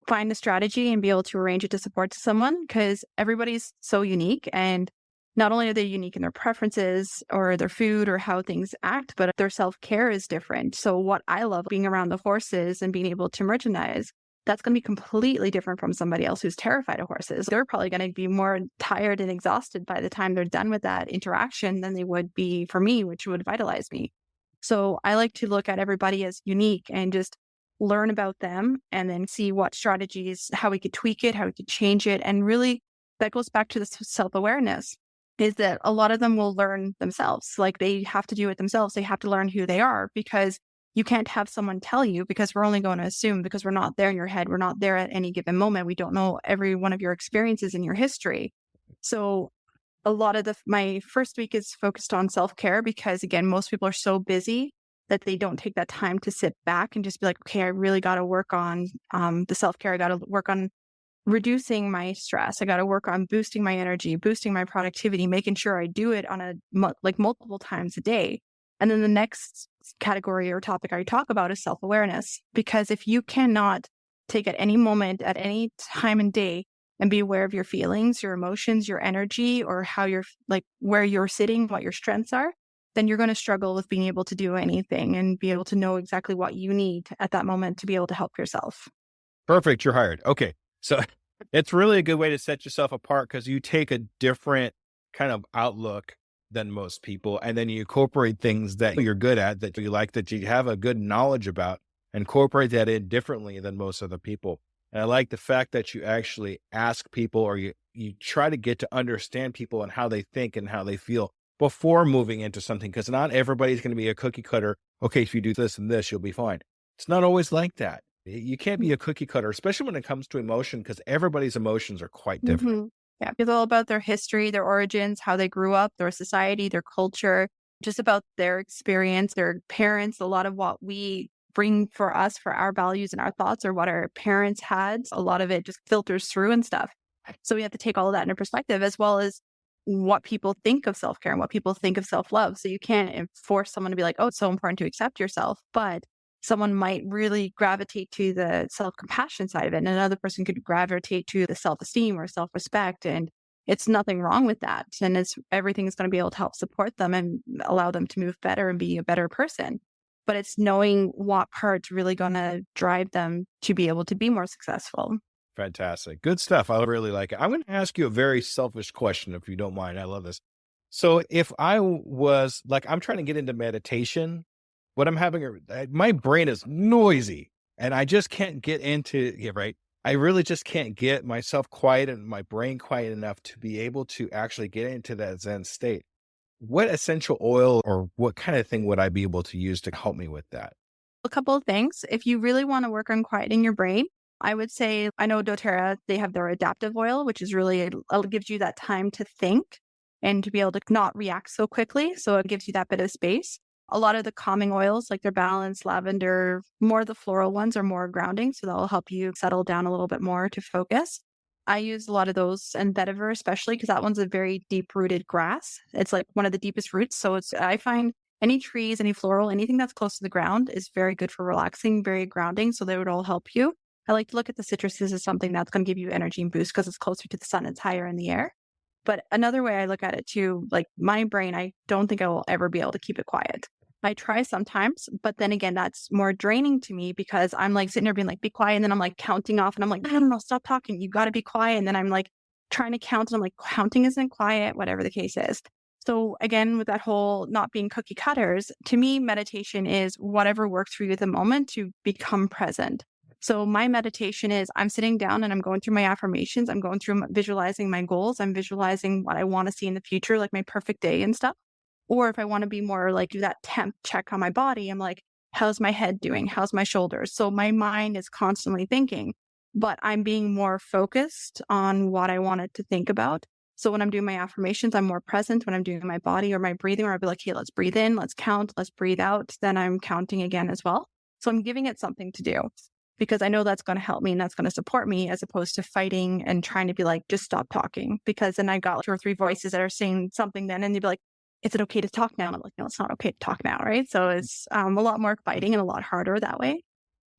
find a strategy and be able to arrange it to support someone, because everybody's so unique. And not only are they unique in their preferences or their food or how things act, but their self-care is different. So what I love being around the horses and being able to merchandise, that's going to be completely different from somebody else who's terrified of horses. They're probably going to be more tired and exhausted by the time they're done with that interaction than they would be for me, which would vitalize me. So I like to look at everybody as unique and just learn about them and then see what strategies, how we could tweak it, how we could change it. And really, that goes back to the self-awareness, is that a lot of them will learn themselves. Like, they have to do it themselves. They have to learn who they are, because you can't have someone tell you, because we're only going to assume, because we're not there in your head. We're not there at any given moment. We don't know every one of your experiences in your history. So a lot of my first week is focused on self-care, because again, most people are so busy that they don't take that time to sit back and just be like, okay, I really got to work on the self-care. I got to work on reducing my stress. I got to work on boosting my energy, boosting my productivity, making sure I do it on multiple times a day. And then the next category or topic I talk about is self-awareness, because if you cannot take at any moment, at any time and day, and be aware of your feelings, your emotions, your energy, or how you're where you're sitting, what your strengths are, then you're going to struggle with being able to do anything and be able to know exactly what you need at that moment to be able to help yourself. Perfect. You're hired. Okay. So it's really a good way to set yourself apart, because you take a different kind of outlook than most people. And then you incorporate things that you're good at, that you like, that you have a good knowledge about, incorporate that in differently than most other people. And I like the fact that you actually ask people, or you try to get to understand people and how they think and how they feel before moving into something. Because not everybody's going to be a cookie cutter. Okay, if you do this and this, you'll be fine. It's not always like that. You can't be a cookie cutter, especially when it comes to emotion, because everybody's emotions are quite different. Mm-hmm. Yeah, it's all about their history, their origins, how they grew up, their society, their culture, just about their experience, their parents. A lot of what we bring for us, for our values and our thoughts, or what our parents had, a lot of it just filters through and stuff. So we have to take all of that into perspective, as well as what people think of self-care and what people think of self-love. So you can't force someone to be like, oh, it's so important to accept yourself, but someone might really gravitate to the self-compassion side of it. And another person could gravitate to the self-esteem or self-respect. And it's nothing wrong with that. And everything is going to be able to help support them and allow them to move better and be a better person. But it's knowing what part's really going to drive them to be able to be more successful. Fantastic. Good stuff. I really like it. I'm going to ask you a very selfish question, if you don't mind. I love this. So if I was I'm trying to get into meditation, what I'm having, my brain is noisy and I just can't get into it, right? I really just can't get myself quiet and my brain quiet enough to be able to actually get into that Zen state. What essential oil or what kind of thing would I be able to use to help me with that? A couple of things. If you really want to work on quieting your brain, I would say, I know doTERRA, they have their adaptive oil, which is really, it gives you that time to think and to be able to not react so quickly. So it gives you that bit of space. A lot of the calming oils, like their balance, lavender, more of the floral ones are more grounding. So that'll help you settle down a little bit more to focus. I use a lot of those, and vetiver especially, because that one's a very deep-rooted grass. It's like one of the deepest roots. So I find any trees, any floral, anything that's close to the ground is very good for relaxing, very grounding. So they would all help you. I like to look at the citruses as something that's going to give you energy and boost, because it's closer to the sun, it's higher in the air. But another way I look at it too, like my brain, I don't think I will ever be able to keep it quiet. I try sometimes, but then again, that's more draining to me, because I'm like sitting there being like, be quiet. And then I'm like counting off and I'm like, I don't know, stop talking. You got to be quiet. And then I'm like trying to count and I'm like, counting isn't quiet, whatever the case is. So again, with that whole not being cookie cutters, to me, meditation is whatever works for you at the moment to become present. So my meditation is I'm sitting down and I'm going through my affirmations. I'm going through visualizing my goals. I'm visualizing what I want to see in the future, like my perfect day and stuff. Or if I want to be more like do that temp check on my body, I'm like, how's my head doing? How's my shoulders? So my mind is constantly thinking, but I'm being more focused on what I wanted to think about. So when I'm doing my affirmations, I'm more present. When I'm doing my body or my breathing, or I'll be like, hey, let's breathe in, let's count, let's breathe out. Then I'm counting again as well. So I'm giving it something to do because I know that's going to help me and that's going to support me, as opposed to fighting and trying to be like, just stop talking. Because then I got like 2 or 3 voices that are saying something then, and they'd be like, is it okay to talk now? And I'm like, no, it's not okay to talk now. Right. So it's a lot more fighting and a lot harder that way.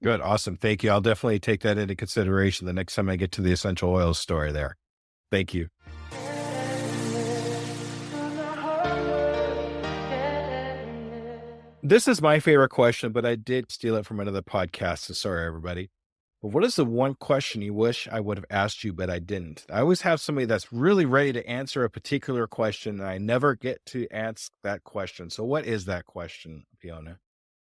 Good. Awesome. Thank you. I'll definitely take that into consideration the next time I get to the essential oils story there. Thank you. This is my favorite question, but I did steal it from another podcast. So sorry, everybody. But what is the one question you wish I would have asked you, but I didn't? I always have somebody that's really ready to answer a particular question, and I never get to ask that question. So what is that question, Fiona?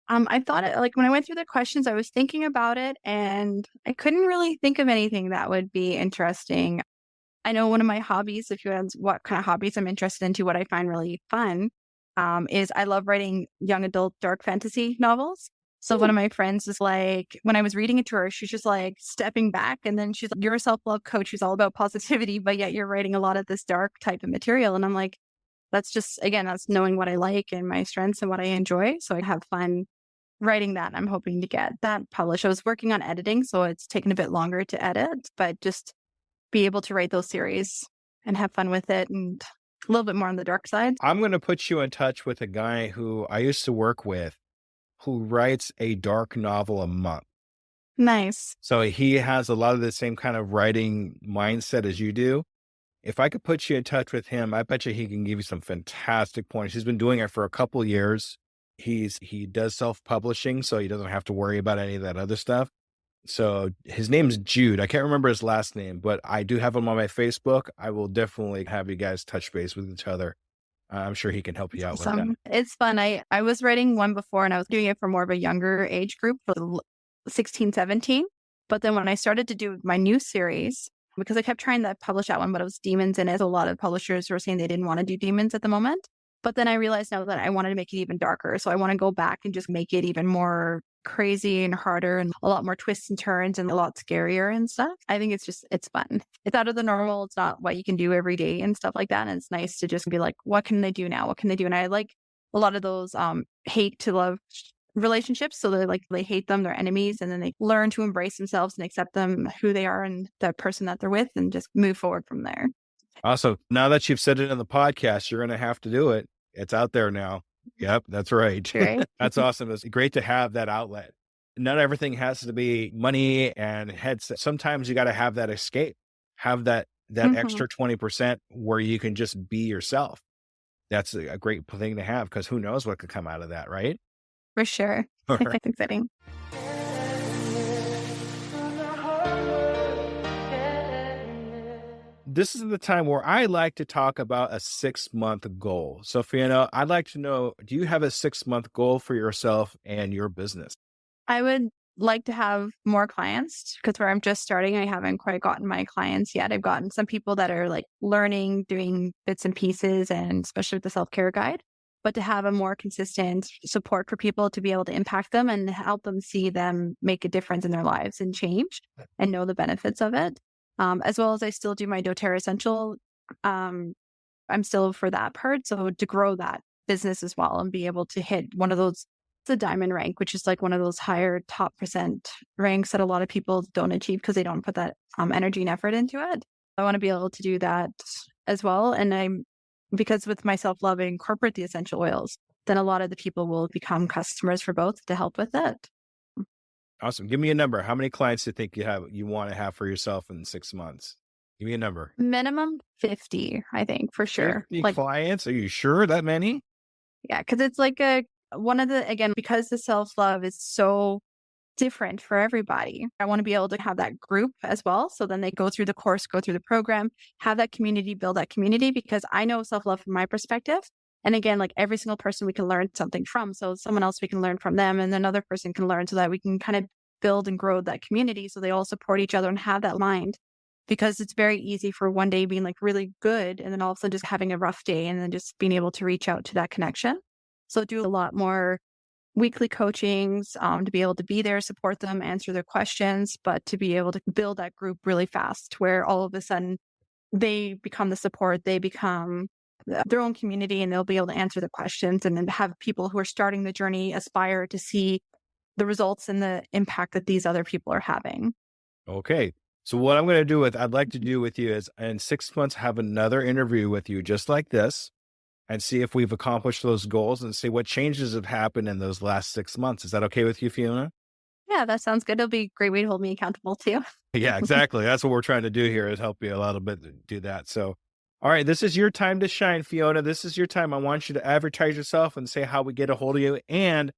I thought it, like when I went through the questions, I was thinking about it and I couldn't really think of anything that would be interesting. I know one of my hobbies, if you ask what kind of hobbies I'm interested into, what I find really fun, is I love writing young adult dark fantasy novels. So one of my friends is like, when I was reading it to her, she's just like stepping back. And then she's like, you're a self-love coach who's all about positivity, but yet you're writing a lot of this dark type of material. And I'm like, that's just, again, that's knowing what I like and my strengths and what I enjoy. So I have fun writing that. I'm hoping to get that published. I was working on editing, so it's taken a bit longer to edit, but just be able to write those series and have fun with it and a little bit more on the dark side. I'm going to put you in touch with a guy who I used to work with who writes a dark novel a month. Nice. So he has a lot of the same kind of writing mindset as you do. If I could put you in touch with him, I bet you he can give you some fantastic points. He's been doing it for a couple years. He does self-publishing, so he doesn't have to worry about any of that other stuff. So his name's Jude. I can't remember his last name, but I do have him on my Facebook. I will definitely have you guys touch base with each other. I'm sure he can help you out with that. It's fun. I was writing one before and I was doing it for more of a younger age group, for 16, 17. But then when I started to do my new series, because I kept trying to publish that one, but it was demons in it. A lot of publishers were saying they didn't want to do demons at the moment. But then I realized now that I wanted to make it even darker. So I want to go back and just make it even more crazy and harder and a lot more twists and turns and a lot scarier and stuff. I think it's fun. It's out of the normal. It's not what you can do every day and stuff like that. And it's nice to just be like, what can they do now? What can they do? And I like a lot of those hate to love relationships. So they hate them, they're enemies, and then they learn to embrace themselves and accept them, who they are and the person that they're with, and just move forward from there. Awesome. Now that you've said it in the podcast, you're going to have to do it. It's out there now. Yep, that's right. Okay. That's awesome. It's great to have that outlet. Not everything has to be money and headset. Sometimes you got to have that escape, have that extra 20% where you can just be yourself. That's a great thing to have, because who knows what could come out of that, right? For sure. Right. It's exciting. This is the time where I like to talk about a 6-month goal. So Fiona, I'd like to know, do you have a 6-month goal for yourself and your business? I would like to have more clients, because where I'm just starting, I haven't quite gotten my clients yet. I've gotten some people that are like learning, doing bits and pieces, and especially with the self-care guide, but to have a more consistent support for people to be able to impact them and help them see them make a difference in their lives and change and know the benefits of it. As well as I still do my doTERRA Essential. I'm still for that part. So to grow that business as well and be able to hit one of those, the diamond rank, which is like one of those higher top % ranks that a lot of people don't achieve because they don't put that energy and effort into it. I want to be able to do that as well. And because with my self-love, I incorporate the essential oils, then a lot of the people will become customers for both to help with it. Awesome. Give me a number. How many clients do you think you want to have for yourself in 6 months? Give me a number. Minimum 50, I think, for sure. 50 clients? Are you sure that many? Yeah, because it's like because the self-love is so different for everybody. I want to be able to have that group as well. So then they go through the course, go through the program, have that community, build that community, because I know self-love from my perspective. And again, like every single person we can learn something from. So someone else we can learn from them, and another person can learn, so that we can kind of build and grow that community so they all support each other and have that mind. Because it's very easy for one day being like really good and then all of a sudden just having a rough day and then just being able to reach out to that connection. So do a lot more weekly coachings, to be able to be there, support them, answer their questions, but to be able to build that group really fast where all of a sudden they become the support, they become their own community, and they'll be able to answer the questions, and then have people who are starting the journey aspire to see the results and the impact that these other people are having. Okay. So what I'd like to do with you is in 6 months, have another interview with you just like this and see if we've accomplished those goals and see what changes have happened in those last 6 months. Is that okay with you, Fiona? Yeah, that sounds good. It'll be a great way to hold me accountable too. Yeah, exactly. That's what we're trying to do here, is help you a little bit to do that. So, all right, this is your time to shine, Fiona. This is your time. I want you to advertise yourself and say how we get a hold of you. And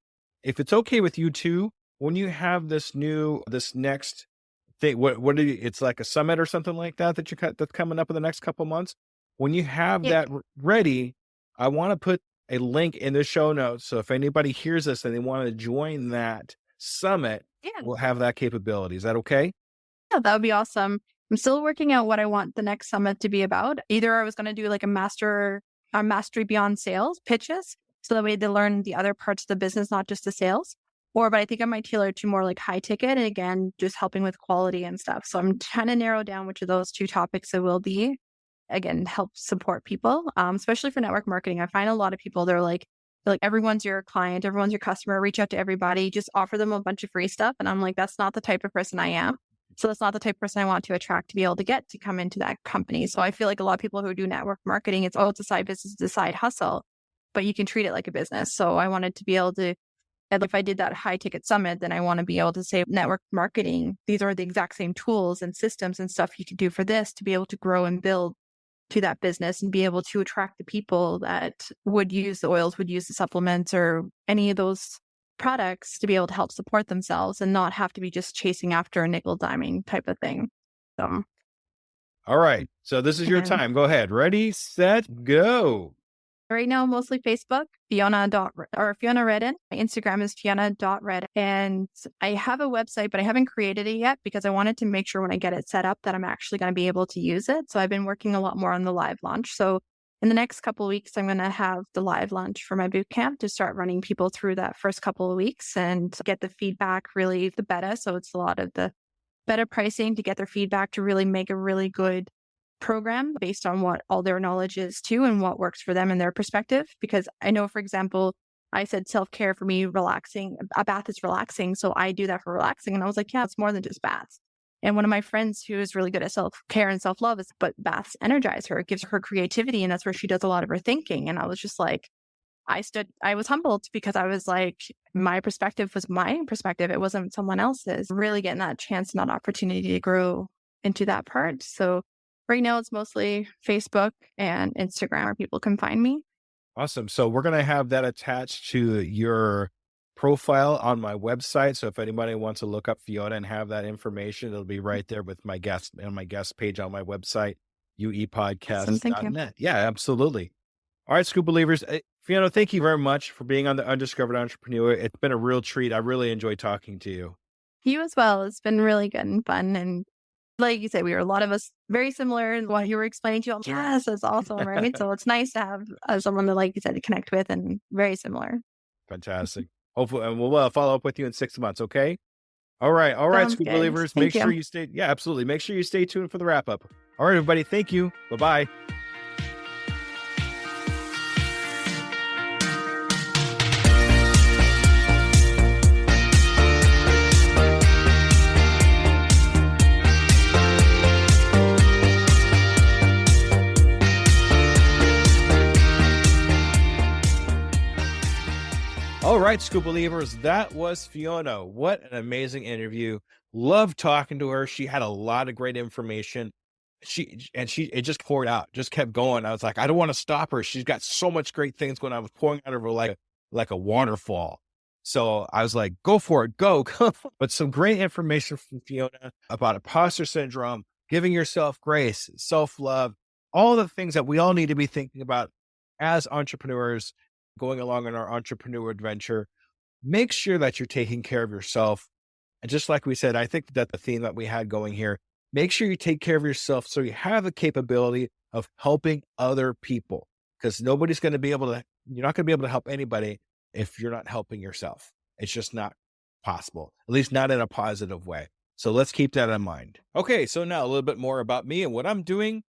if it's okay with you too, when you have this next thing, it's like a summit or something like that that's coming up in the next couple months. When you have that ready, I want to put a link in the show notes. So if anybody hears this and they want to join that summit, we'll have that capability. Is that okay? Yeah, that would be awesome. I'm still working out what I want the next summit to be about. Either I was going to do like a mastery beyond sales pitches, so that way they learn the other parts of the business, not just the sales. But I think I might tailor it to more like high ticket, and again, just helping with quality and stuff. So I'm trying to narrow down which of those two topics it will be. Again, help support people, especially for network marketing. I find a lot of people, they're like, everyone's your client, everyone's your customer, reach out to everybody, just offer them a bunch of free stuff. And I'm like, that's not the type of person I am. So that's not the type of person I want to attract to be able to get to come into that company. So I feel like a lot of people who do network marketing, it's a side business, it's a side hustle, but you can treat it like a business. So I wanted to be able to, if I did that high ticket summit, then I want to be able to say network marketing, these are the exact same tools and systems and stuff you can do for this to be able to grow and build to that business and be able to attract the people that would use the oils, would use the supplements or any of those products to be able to help support themselves and not have to be just chasing after a nickel diming type of thing. So, all right. So this is your time. Go ahead. Ready, set, go. Right now, mostly Facebook, Fiona Redden. My Instagram is Fiona.Redden. And I have a website, but I haven't created it yet because I wanted to make sure when I get it set up that I'm actually going to be able to use it. So I've been working a lot more on the live launch. So in the next couple of weeks, I'm going to have the live launch for my boot camp to start running people through that first couple of weeks and get the feedback, really the beta. So it's a lot of the beta pricing to get their feedback to really make a really good program based on what all their knowledge is too and what works for them and their perspective. Because I know, for example, I said self-care for me, relaxing, a bath is relaxing. So I do that for relaxing. And I was like, yeah, it's more than just baths. And one of my friends who is really good at self-care and self-love but baths energize her. It gives her creativity. And that's where she does a lot of her thinking. And I was just like, I was humbled because I was like, my perspective was my perspective. It wasn't someone else's. Really getting that chance and that opportunity to grow into that part. So right now, it's mostly Facebook and Instagram where people can find me. Awesome. So we're going to have that attached to your profile on my website. So if anybody wants to look up Fiona and have that information, it'll be right there with my guest page on my website, uepodcast.net. Yeah, absolutely. All right, Scoob believers. Fiona, thank you very much for being on the Undiscovered Entrepreneur. It's been a real treat. I really enjoyed talking to you. You as well. It's been really good and fun. And like you said, we were a lot of us very similar in what you were explaining to. Yes, that's awesome, right? So it's nice to have someone that, like you said, to connect with and very similar. Fantastic. Hopefully, and we'll follow up with you in 6 months. Okay. All right, Scoob believers. Make sure you stay. Yeah, absolutely. Make sure you stay tuned for the wrap up. All right, everybody. Thank you. Bye-bye. All right, Scoob believers, that was Fiona. What an amazing interview. Loved talking to her. She had a lot of great information. It just poured out, just kept going. I was like, I don't want to stop her. She's got so much great things going on. I was pouring out of her like a waterfall. So I was like, go for it, go. But some great information from Fiona about imposter syndrome, giving yourself grace, self-love, all the things that we all need to be thinking about as entrepreneurs going along on our entrepreneur adventure. Make sure that you're taking care of yourself. And just like we said, I think that the theme that we had going here, make sure you take care of yourself so you have the capability of helping other people, because you're not going to be able to help anybody if you're not helping yourself. It's just not possible, at least not in a positive way. So let's keep that in mind. Okay, so now a little bit more about me and what I'm doing.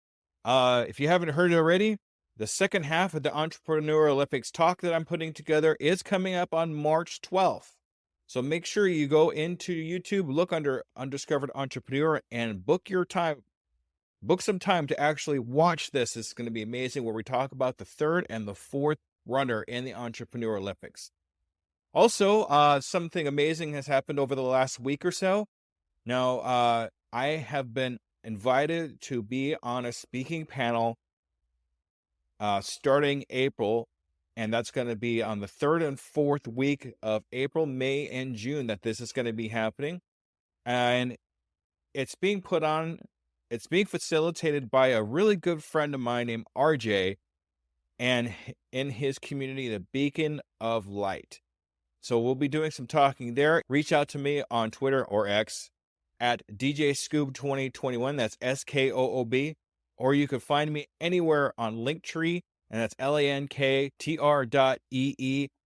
If you haven't heard it already, the second half of the Entrepreneurial Olympics talk that I'm putting together is coming up on March 12th. So make sure you go into YouTube, look under Undiscovered Entrepreneur, and book some time to actually watch this. It's going to be amazing, where we talk about the third and the fourth runner in the Entrepreneurial Olympics. Also, something amazing has happened over the last week or so. Now, I have been invited to be on a speaking panel starting April, and that's going to be on the third and fourth week of April, May, and June that this is going to be happening. And it's being facilitated by a really good friend of mine named RJ, and in his community, the Beacon of Light. So we'll be doing some talking there. Reach out to me on Twitter or X at DJ Scoob 2021. That's SKOOB. Or you could find me anywhere on Linktree, and that's linktr.ee/DJ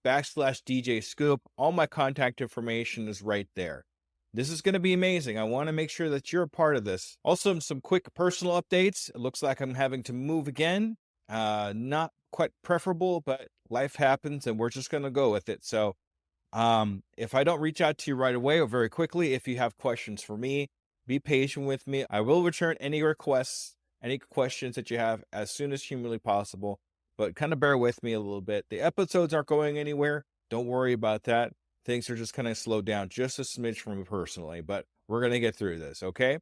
Scoob. All my contact information is right there. This is going to be amazing. I want to make sure that you're a part of this. Also, some quick personal updates. It looks like I'm having to move again. Not quite preferable, but life happens, and we're just going to go with it. So if I don't reach out to you right away or very quickly, if you have questions for me, be patient with me. I will return any requests, any questions that you have as soon as humanly possible, but kind of bear with me a little bit. The episodes aren't going anywhere. Don't worry about that. Things are just kind of slowed down just a smidge for me personally, but we're going to get through this, okay?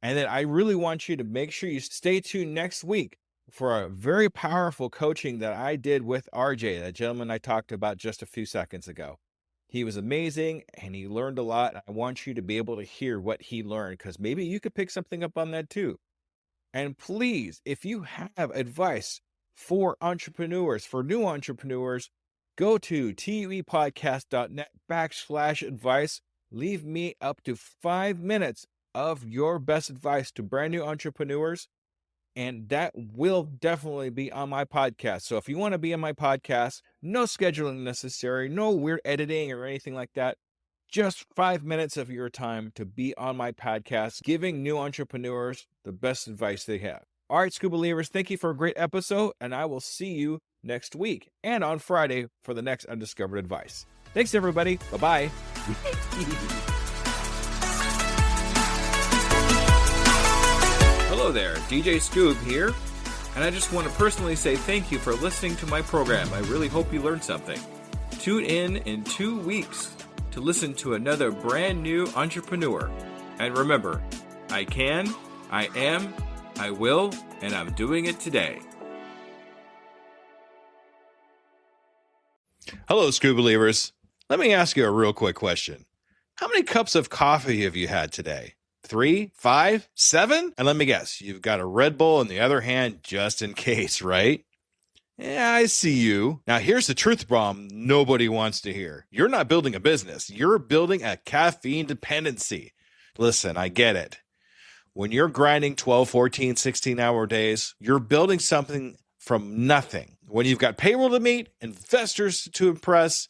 And then I really want you to make sure you stay tuned next week for a very powerful coaching that I did with RJ, that gentleman I talked about just a few seconds ago. He was amazing, and he learned a lot. I want you to be able to hear what he learned, because maybe you could pick something up on that too. And please, if you have advice for entrepreneurs, for new entrepreneurs, go to tuepodcast.net/advice. Leave me up to 5 minutes of your best advice to brand new entrepreneurs, and that will definitely be on my podcast. So if you want to be on my podcast, no scheduling necessary, no weird editing or anything like that. Just 5 minutes of your time to be on my podcast, giving new entrepreneurs the best advice they have. All right, Scoob Believers, thank you for a great episode, and I will see you next week and on Friday for the next Undiscovered Advice. Thanks, everybody. Bye-bye. Hello there, DJ Scoob here, and I just want to personally say thank you for listening to my program. I really hope you learned something. Tune in 2 weeks to listen to another brand new entrepreneur. And remember, I can, I am, I will, and I'm doing it today. Hello, Scoob Believers. Let me ask you a real quick question. How many cups of coffee have you had today? 3, 5, 7? And let me guess, you've got a Red Bull in the other hand just in case, right? Yeah, I see you. Now, here's the truth bomb nobody wants to hear. You're not building a business. You're building a caffeine dependency. Listen, I get it. When you're grinding 12, 14, 16-hour days, you're building something from nothing. When you've got payroll to meet, investors to impress,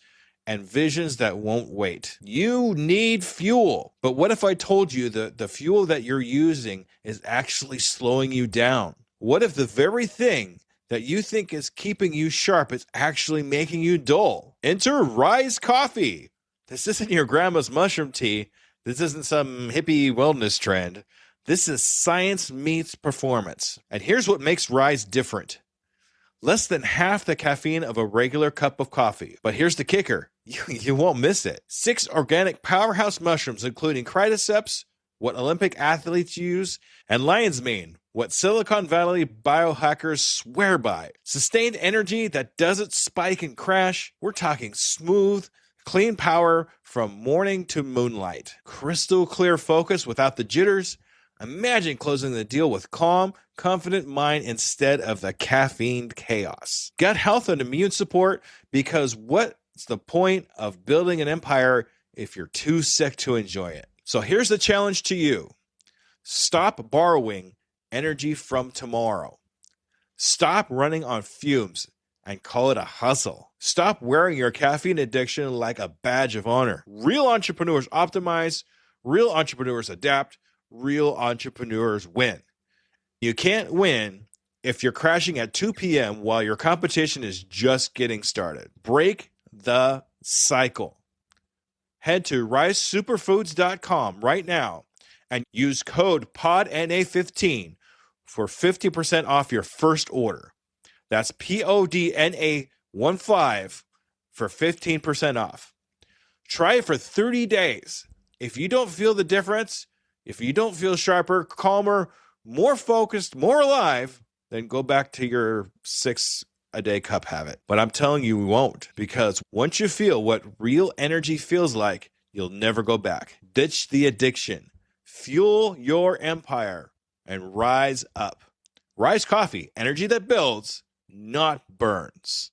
and visions that won't wait. You need fuel. But what if I told you that the fuel that you're using is actually slowing you down? What if the very thing that you think is keeping you sharp is actually making you dull? Enter Rise Coffee. This isn't your grandma's mushroom tea. This isn't some hippie wellness trend. This is science meets performance. And here's what makes Rise different. Less than half the caffeine of a regular cup of coffee. But here's the kicker. You won't miss it. 6 organic powerhouse mushrooms, including cordyceps, what Olympic athletes use, and lion's mane, what Silicon Valley biohackers swear by. Sustained energy that doesn't spike and crash. We're talking smooth, clean power from morning to moonlight. Crystal clear focus without the jitters. Imagine closing the deal with calm, confident mind instead of the caffeine chaos. Gut health and immune support, because what's the point of building an empire if you're too sick to enjoy it? So here's the challenge to you. Stop borrowing energy from tomorrow. Stop running on fumes and call it a hustle. Stop wearing your caffeine addiction like a badge of honor. Real entrepreneurs optimize, real entrepreneurs adapt, real entrepreneurs win. You can't win if you're crashing at 2 p.m. while your competition is just getting started. Break the cycle. Head to risesuperfoods.com right now and use code PODNA15 for 50% off your first order. That's PODNA15 for 15% off. Try it for 30 days. If you don't feel the difference, if you don't feel sharper, calmer, more focused, more alive, then go back to your 6-a-day cup habit. But I'm telling you, we won't, because once you feel what real energy feels like, you'll never go back. Ditch the addiction, fuel your empire, and rise up. Rise Coffee, energy that builds, not burns.